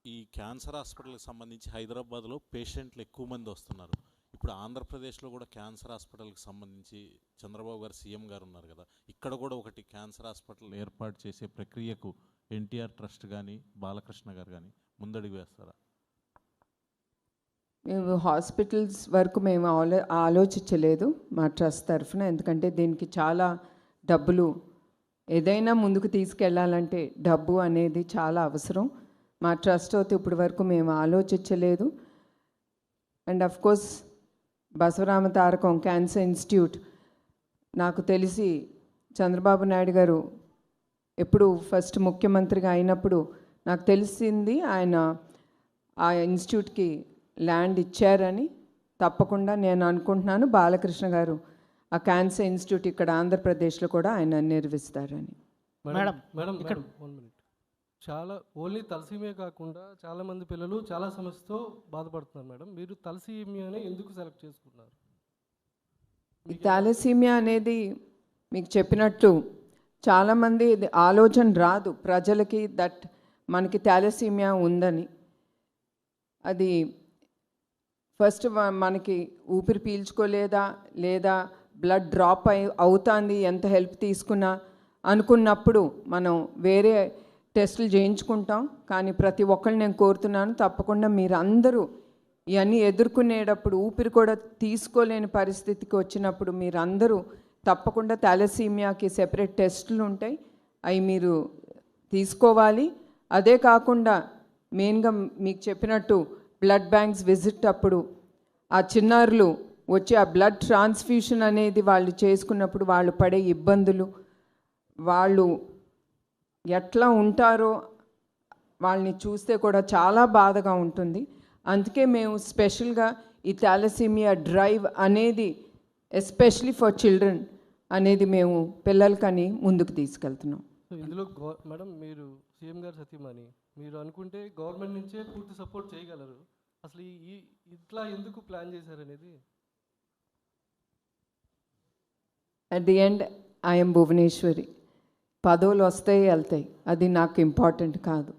ఈ క్యాన్సర్ హాస్పిటల్కి సంబంధించి హైదరాబాద్లో పేషెంట్లు ఎక్కువ మంది వస్తున్నారు. ఇప్పుడు ఆంధ్రప్రదేశ్లో కూడా క్యాన్సర్ హాస్పిటల్కి సంబంధించి చంద్రబాబు గారు సీఎం గారు ఉన్నారు కదా, ఇక్కడ కూడా ఒకటి క్యాన్సర్ హాస్పిటల్ ఏర్పాటు చేసే ప్రక్రియకు ఎన్టీఆర్ ట్రస్ట్ కానీ బాలకృష్ణ గారు కానీ ముందడుగు వేస్తారా? మేము హాస్పిటల్స్ వరకు మేము ఆలోచించలేదు మా ట్రస్ట్ తరఫున. ఎందుకంటే దీనికి చాలా డబ్బులు, ఏదైనా ముందుకు తీసుకెళ్ళాలంటే డబ్బు అనేది చాలా అవసరం. మా ట్రస్ట్ అయితే ఇప్పటి వరకు మేము ఆలోచించలేదు. And of course బసవరామ Tarakam cancer institute, నాకు తెలిసి చంద్రబాబు నాయుడు గారు ఎప్పుడు ఫస్ట్ ముఖ్యమంత్రిగా అయినప్పుడు నాకు తెలిసింది ఆయన ఆ ఇన్స్టిట్యూట్కి ల్యాండ్ ఇచ్చారని. తప్పకుండా నేను అనుకుంటున్నాను బాలకృష్ణ గారు ఆ క్యాన్సర్ ఇన్స్టిట్యూట్ ఇక్కడ ఆంధ్రప్రదేశ్లో కూడా ఆయన నిర్వహిస్తారని. మేడం ఇక్కడ 1 minute. చాలా ఓన్లీ తలసీమియా కాకుండా చాలామంది పిల్లలు చాలా సమస్యతో బాధపడుతున్నారు మేడం. మీరు తలసీమియాని ఎందుకు సెలెక్ట్ చేసుకున్నారు? ఈ థాలసీమియా అనేది మీకు చెప్పినట్టు చాలామంది ఆలోచన రాదు ప్రజలకి దట్ మనకి థాలసీమియా ఉందని. అది ఫస్ట్ మనకి ఊపిరి పీల్చుకోలేదా, లేదా బ్లడ్ డ్రాప్ అవుతుంది ఎంత హెల్ప్ తీసుకున్నా అనుకున్నప్పుడు మనం వేరే టెస్టులు చేయించుకుంటాం. కానీ ప్రతి ఒక్కళ్ళు నేను కోరుతున్నాను, తప్పకుండా మీరు అందరూ ఇవన్నీ ఎదుర్కొనేటప్పుడు ఊపిరి కూడా తీసుకోలేని పరిస్థితికి వచ్చినప్పుడు మీరు అందరూ తప్పకుండా థాలసీమియాకి సెపరేట్ టెస్టులు ఉంటాయి, అవి మీరు తీసుకోవాలి. అదే కాకుండా మెయిన్గా మీకు చెప్పినట్టు బ్లడ్ బ్యాంక్స్ విజిట్ అప్పుడు ఆ చిన్నారులు వచ్చి ఆ బ్లడ్ ట్రాన్స్ఫ్యూషన్ అనేది వాళ్ళు చేసుకున్నప్పుడు వాళ్ళు పడే ఇబ్బందులు, వాళ్ళు ఎట్లా ఉంటారో వాళ్ళని చూస్తే కూడా చాలా బాధగా ఉంటుంది. అందుకే మేము స్పెషల్గా ఈ థాలసీమియా డ్రైవ్ అనేది ఎస్పెషలీ ఫర్ చిల్డ్రన్ అనేది మేము పిల్లలకని ముందుకు తీసుకెళ్తున్నాం. సో ఇందులో మేడం మీరు సీఎం గారు సతీమణి, మీరు అనుకుంటే గవర్నమెంట్ నుంచే పూర్తి సపోర్ట్ చేయగలరు. అసలు ఈ ఇట్లా ఎందుకు ప్లాన్ చేశారనేది. At the end I'm Bhuvaneswari. పదవులు వస్తాయి వెళ్తాయి, అది నాకు ఇంపార్టెంట్ కాదు.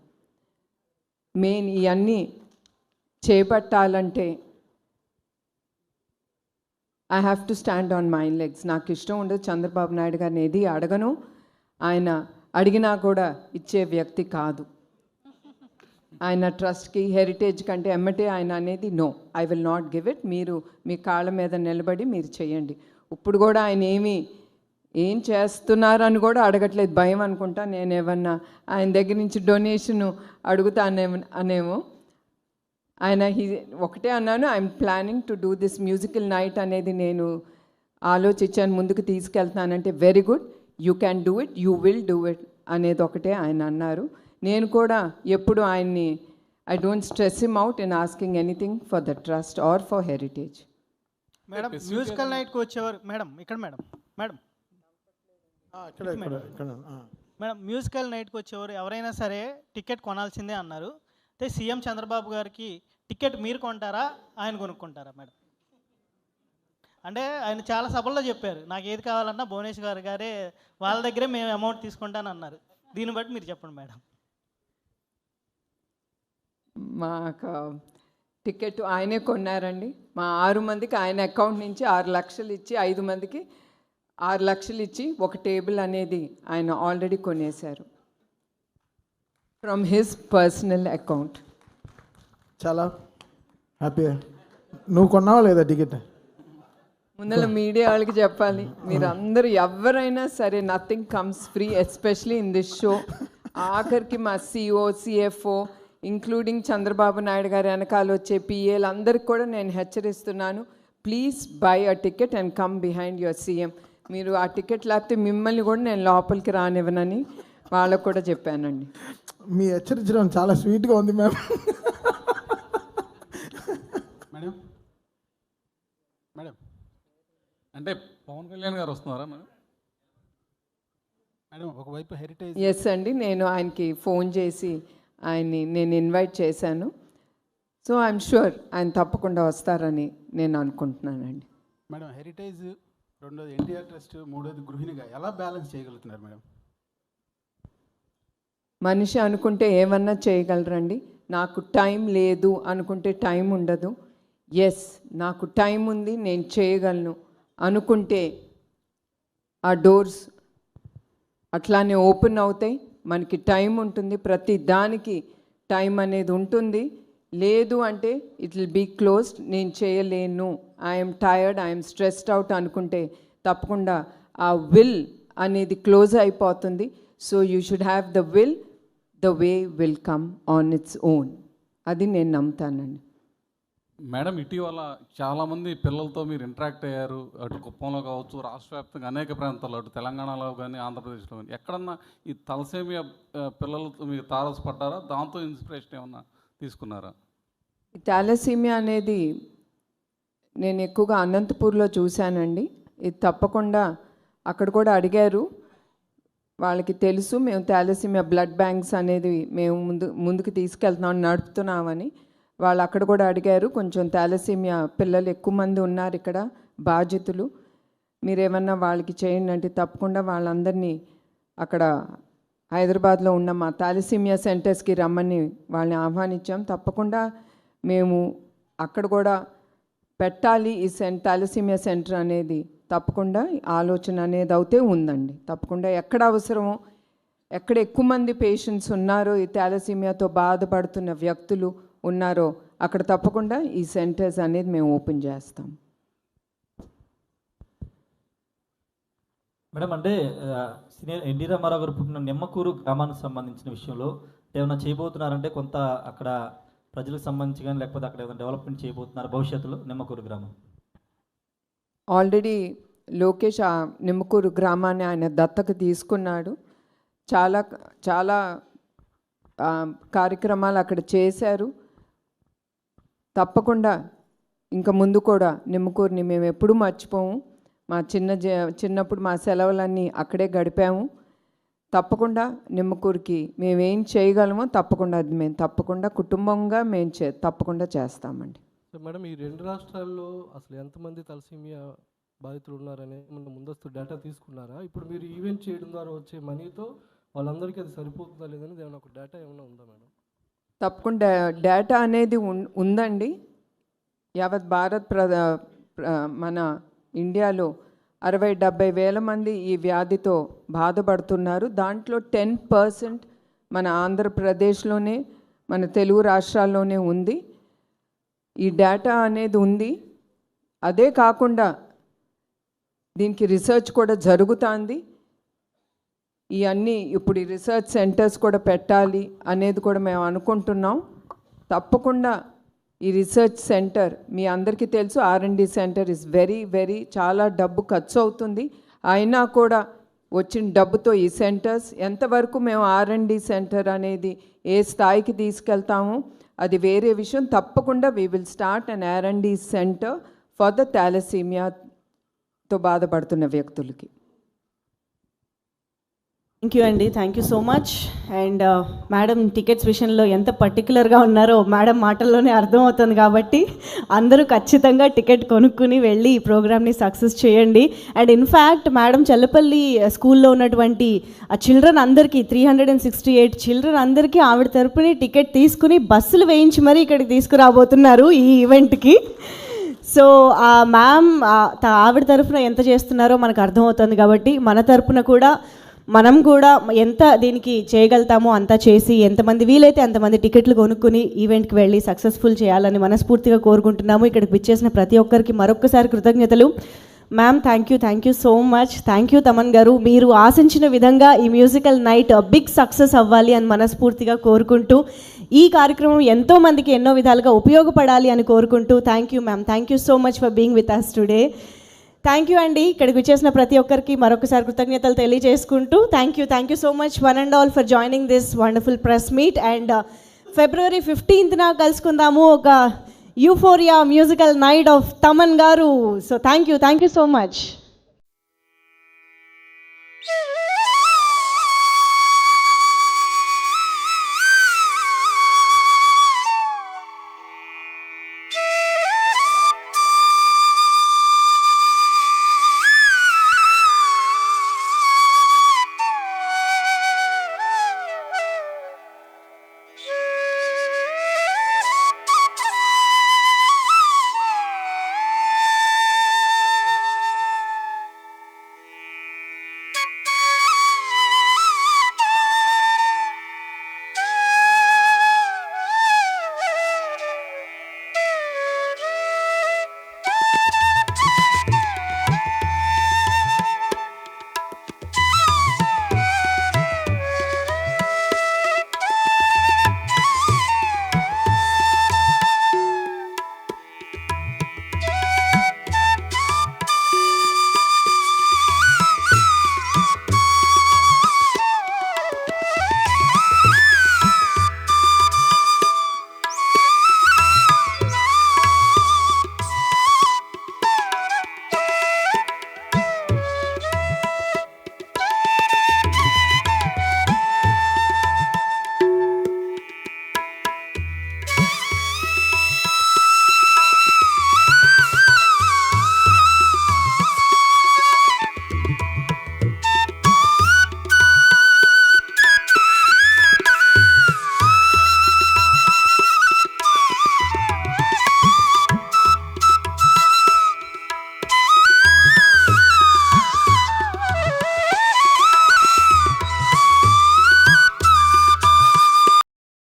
మెయిన్ ఇవన్నీ చేపట్టాలంటే I have to stand on my legs. నాకు ఇష్టం ఉండదు చంద్రబాబు నాయుడు గారిని ఏది అడగను. ఆయన అడిగినా కూడా ఇచ్చే వ్యక్తి కాదు. ఆయన ట్రస్ట్కి హెరిటేజ్ కంటే ఎమ్మటే ఆయన అనేది no, I will not give it. మీరు మీ కాళ్ళ మీద నిలబడి మీరు చేయండి. ఇప్పుడు కూడా ఆయన ఏం చేస్తున్నారని కూడా అడగట్లేదు, భయం అనుకుంటా. నేను ఏమన్నా ఆయన దగ్గర నుంచి డొనేషన్ అడుగుతానేమో. ఆయన ఒకటే అన్నాను, I'm planning to do this musical night అనేది నేను ఆలోచించాను, ముందుకు తీసుకెళ్తానంటే very good, you can do it, you will do it అనేది ఒకటే ఆయన అన్నారు. నేను కూడా ఎప్పుడు ఆయన్ని I don't stress him out in asking anything for the trust or for Heritage. Madam musical నైట్కి వచ్చేవారు మేడం మేడం మ్యూజికల్ నైట్కి వచ్చేవారు ఎవరైనా సరే టికెట్ కొనాల్సిందే అన్నారు. అయితే సీఎం చంద్రబాబు గారికి టికెట్ మీరు కొంటారా, ఆయన కొనుక్కుంటారా మేడం? అంటే ఆయన చాలా సభల్లో చెప్పారు, నాకు ఏది కావాలన్నా భువనేశ్వర్ గారే వాళ్ళ దగ్గరే మేము అమౌంట్ తీసుకుంటాను అన్నారు. దీన్ని బట్టి మీరు చెప్పండి మేడం. మాకు టికెట్ ఆయనే కొన్నారండి. మా 6 మందికి ఆయన అకౌంట్ నుంచి 6 లక్షలు ఇచ్చి 5 మందికి 6 లక్షలు ఇచ్చి ఒక టేబుల్ అనేది ఆయన ఆల్రెడీ కొనేశారు ఫ్రమ్ హిస్ పర్సనల్ అకౌంట్. చాలా హ్యాపీ. నువ్వు కొన్నావా లేదా టికెట్? ముందర మీడియా వాళ్ళకి చెప్పాలి, మీరు అందరూ ఎవరైనా సరే nothing comes free, especially in this show. ఆఖరికి మా C O C F O including Chandrababu Naidu గారి వెనకాల వచ్చే పిఏలు అందరికి కూడా నేను హెచ్చరిస్తున్నాను, please buy a ticket and come behind your C M. మీరు ఆ టికెట్ లేకపోతే మిమ్మల్ని కూడా నేను లోపలికి రానివ్వనని వాళ్ళకు కూడా చెప్పానండి. మీ హెచ్చరించడం చాలా స్వీట్గా ఉంది మ్యామ్. మేడం మేడం అంటే పవన్ కళ్యాణ్ గారు వస్తున్నారా మేడం? మేడం ఒకవైపు హెరిటేజ్. ఎస్ అండి, నేను ఆయనకి ఫోన్ చేసి ఆయన్ని నేను ఇన్వైట్ చేశాను. సో ఐఎమ్ షూర్ ఆయన తప్పకుండా వస్తారని నేను అనుకుంటున్నానండి. మేడం హెరిటేజ్, రెండోది ఎన్టీఆర్ ట్రస్ట్, మూడోది గృహిణిగా ఎలా బ్యాలెన్స్ చేయగలుగుతున్నారు మేడం? మనిషి అనుకుంటే ఏమన్నా చేయగలరండి. నాకు టైం లేదు అనుకుంటే టైం ఉండదు. ఎస్, నాకు టైం ఉంది, నేను చేయగలను అనుకుంటే ఆ డోర్స్ అట్లానే ఓపెన్ అవుతాయి. మనకి టైం ఉంటుంది, ప్రతి దానికి టైం అనేది ఉంటుంది. లేదు అంటే ఇట్ విల్ బీ క్లోజ్డ్, నేను చేయలేను, I'm tired, I'm stressed out అనుకుంటే తప్పకుండా ఆ విల్ అనేది క్లోజ్ అయిపోతుంది. So you should have the will, the way will come on its own. అది నేను నమ్ముతానండి. మేడం ఇటీవల చాలామంది పిల్లలతో మీరు ఇంటరాక్ట్ అయ్యారు, అటు కుప్పంలో కావచ్చు, రాష్ట్ర వ్యాప్తంగా అనేక ప్రాంతాల్లో, అటు తెలంగాణలో కానీ ఆంధ్రప్రదేశ్లో కానీ ఎక్కడన్నా ఈ తలసేమియా పిల్లలతో మీరు తారసపడ్డారా? దాంతో ఇన్స్పిరేషన్ ఏమన్నా తీసుకున్నారా? ఈ థాలసీమియా అనేది నేను ఎక్కువగా అనంతపూర్లో చూశానండి. ఇది తప్పకుండా అక్కడ కూడా అడిగారు, వాళ్ళకి తెలుసు మేము థాలసీమియా బ్లడ్ బ్యాంక్స్ అనేది మేము ముందుకు తీసుకెళ్తున్నాం, నడుపుతున్నామని. వాళ్ళు అక్కడ కూడా అడిగారు, కొంచెం థాలసీమియా పిల్లలు ఎక్కువ మంది ఉన్నారు ఇక్కడ బాధితులు, మీరేమన్నా వాళ్ళకి చేయండి అంటే తప్పకుండా వాళ్ళందరినీ అక్కడ హైదరాబాద్లో ఉన్న మా థాలసీమియా సెంటర్స్కి రమ్మని వాళ్ళని ఆహ్వానించాం. తప్పకుండా మేము అక్కడ కూడా పెట్టాలి ఈ థాలసీమియా సెంటర్ అనేది, తప్పకుండా ఆలోచన అనేది అయితే ఉందండి. తప్పకుండా ఎక్కడ అవసరమో, ఎక్కడ ఎక్కువ మంది పేషెంట్స్ ఉన్నారో, ఈ థాలసీమియాతో బాధపడుతున్న వ్యక్తులు ఉన్నారో అక్కడ తప్పకుండా ఈ సెంటర్స్ అనేది మేము ఓపెన్ చేస్తాం. మేడం అంటే సీనియర్ ఎన్టీ రామారావు గారు పుట్టిన నిమ్మకూరు గ్రామానికి సంబంధించిన విషయంలో ఏమైనా చేయబోతున్నారంటే కొంత అక్కడ ప్రజలకు సంబంధించి కానీ లేకపోతే అక్కడ ఏమైనా డెవలప్మెంట్ చేయబోతున్నారు భవిష్యత్తులో నిమ్మకూరు గ్రామం? ఆల్రెడీ లోకేష్ ఆ నిమ్మకూరు గ్రామాన్ని ఆయన దత్తకు తీసుకున్నాడు. చాలా చాలా కార్యక్రమాలు అక్కడ చేశారు. తప్పకుండా ఇంకా ముందు కూడా నిమ్మకూరుని మేము ఎప్పుడూ మర్చిపోము. మా చిన్నప్పుడు మా సెలవులన్నీ అక్కడే గడిపాము. తప్పకుండా నిమ్మకూరుకి మేమేం చేయగలమో తప్పకుండా అది మేము తప్పకుండా కుటుంబంగా మేము తప్పకుండా చేస్తామండి. మేడం, ఈ 2 రాష్ట్రాల్లో అసలు ఎంతమంది తలసేమియా బాధితులు ఉన్నారనే ముందస్తు డేటా తీసుకున్నారా? ఇప్పుడు మీరు ఈవెంట్ చేయడం ద్వారా వచ్చే మనీతో వాళ్ళందరికీ అది సరిపోతుందా లేదని ఏమైనా ఒక డేటా ఏమైనా ఉందా మేడం? తప్పకుండా డేటా అనేది ఉందండి. యావత్ భారత్ మన ఇండియాలో 60-70 వేల మంది ఈ వ్యాధితో బాధపడుతున్నారు. దాంట్లో 10% మన ఆంధ్రప్రదేశ్లోనే, మన తెలుగు రాష్ట్రాల్లోనే ఉంది. ఈ డేటా అనేది ఉంది. అదే కాకుండా దీనికి రీసెర్చ్ కూడా జరుగుతుంది. ఇవన్నీ ఇప్పుడు ఈ రీసెర్చ్ సెంటర్స్ కూడా పెట్టాలి అనేది కూడా మేము అనుకుంటున్నాం. తప్పకుండా ఈ రీసెర్చ్ సెంటర్ మీ అందరికీ తెలుసు, R&D సెంటర్ ఇస్ వెరీ చాలా డబ్బు ఖర్చు అవుతుంది. అయినా కూడా వచ్చిన డబ్బుతో ఈ సెంటర్స్ ఎంతవరకు మేము R&D సెంటర్ అనేది ఏ స్థాయికి తీసుకెళ్తామో అది వేరే విషయం. తప్పకుండా we will start an R&D centre for the థాలసీమియాతో బాధపడుతున్న వ్యక్తులకి. థ్యాంక్ యూ అండి, thank you so much. And madam tickets విషయంలో ఎంత పర్టికులర్గా ఉన్నారో మేడం మాటల్లోనే అర్థమవుతుంది. కాబట్టి అందరూ ఖచ్చితంగా టికెట్ కొనుక్కుని వెళ్ళి ఈ ప్రోగ్రామ్ని సక్సెస్ చేయండి. అండ్ ఇన్ఫ్యాక్ట్ మేడం చెల్లపల్లి స్కూల్లో ఉన్నటువంటి ఆ చిల్డ్రన్ అందరికీ 368 చిల్డ్రన్ అందరికీ ఆవిడ తరపుని టికెట్ తీసుకుని బస్సులు వేయించి మరీ ఇక్కడికి తీసుకురాబోతున్నారు ఈ ఈవెంట్కి. సో మ్యామ్ ఆవిడ తరపున ఎంత చేస్తున్నారో మనకు అర్థమవుతుంది. కాబట్టి మన తరపున కూడా మనం కూడా ఎంత దీనికి చేయగలుగుతామో అంతా చేసి ఎంతమంది వీలైతే అంతమంది టికెట్లు కొనుక్కుని ఈవెంట్కి వెళ్ళి సక్సెస్ఫుల్ చేయాలని మనస్ఫూర్తిగా కోరుకుంటున్నాము. ఇక్కడికి విచ్చేసిన ప్రతి ఒక్కరికి మరొక్కసారి కృతజ్ఞతలు. Ma'am thank you so much. Thank you Thaman గారు. మీరు ఆశించిన విధంగా ఈ మ్యూజికల్ నైట్ బిగ్ సక్సెస్ అవ్వాలి అని మనస్ఫూర్తిగా కోరుకుంటూ, ఈ కార్యక్రమం ఎంతో మందికి ఎన్నో విధాలుగా ఉపయోగపడాలి అని కోరుకుంటూ thank you ma'am. Thank you so much for being with us today. Thank you అండి. ఇక్కడికి వచ్చేసిన ప్రతి ఒక్కరికి మరొకసారి కృతజ్ఞతలు తెలియజేసుకుంటూ thank you so much one and all for joining this wonderful press meet. And February 15th కలుసుకుందాము ఒక euphoria musical night of Thaman garu. So thank you so much.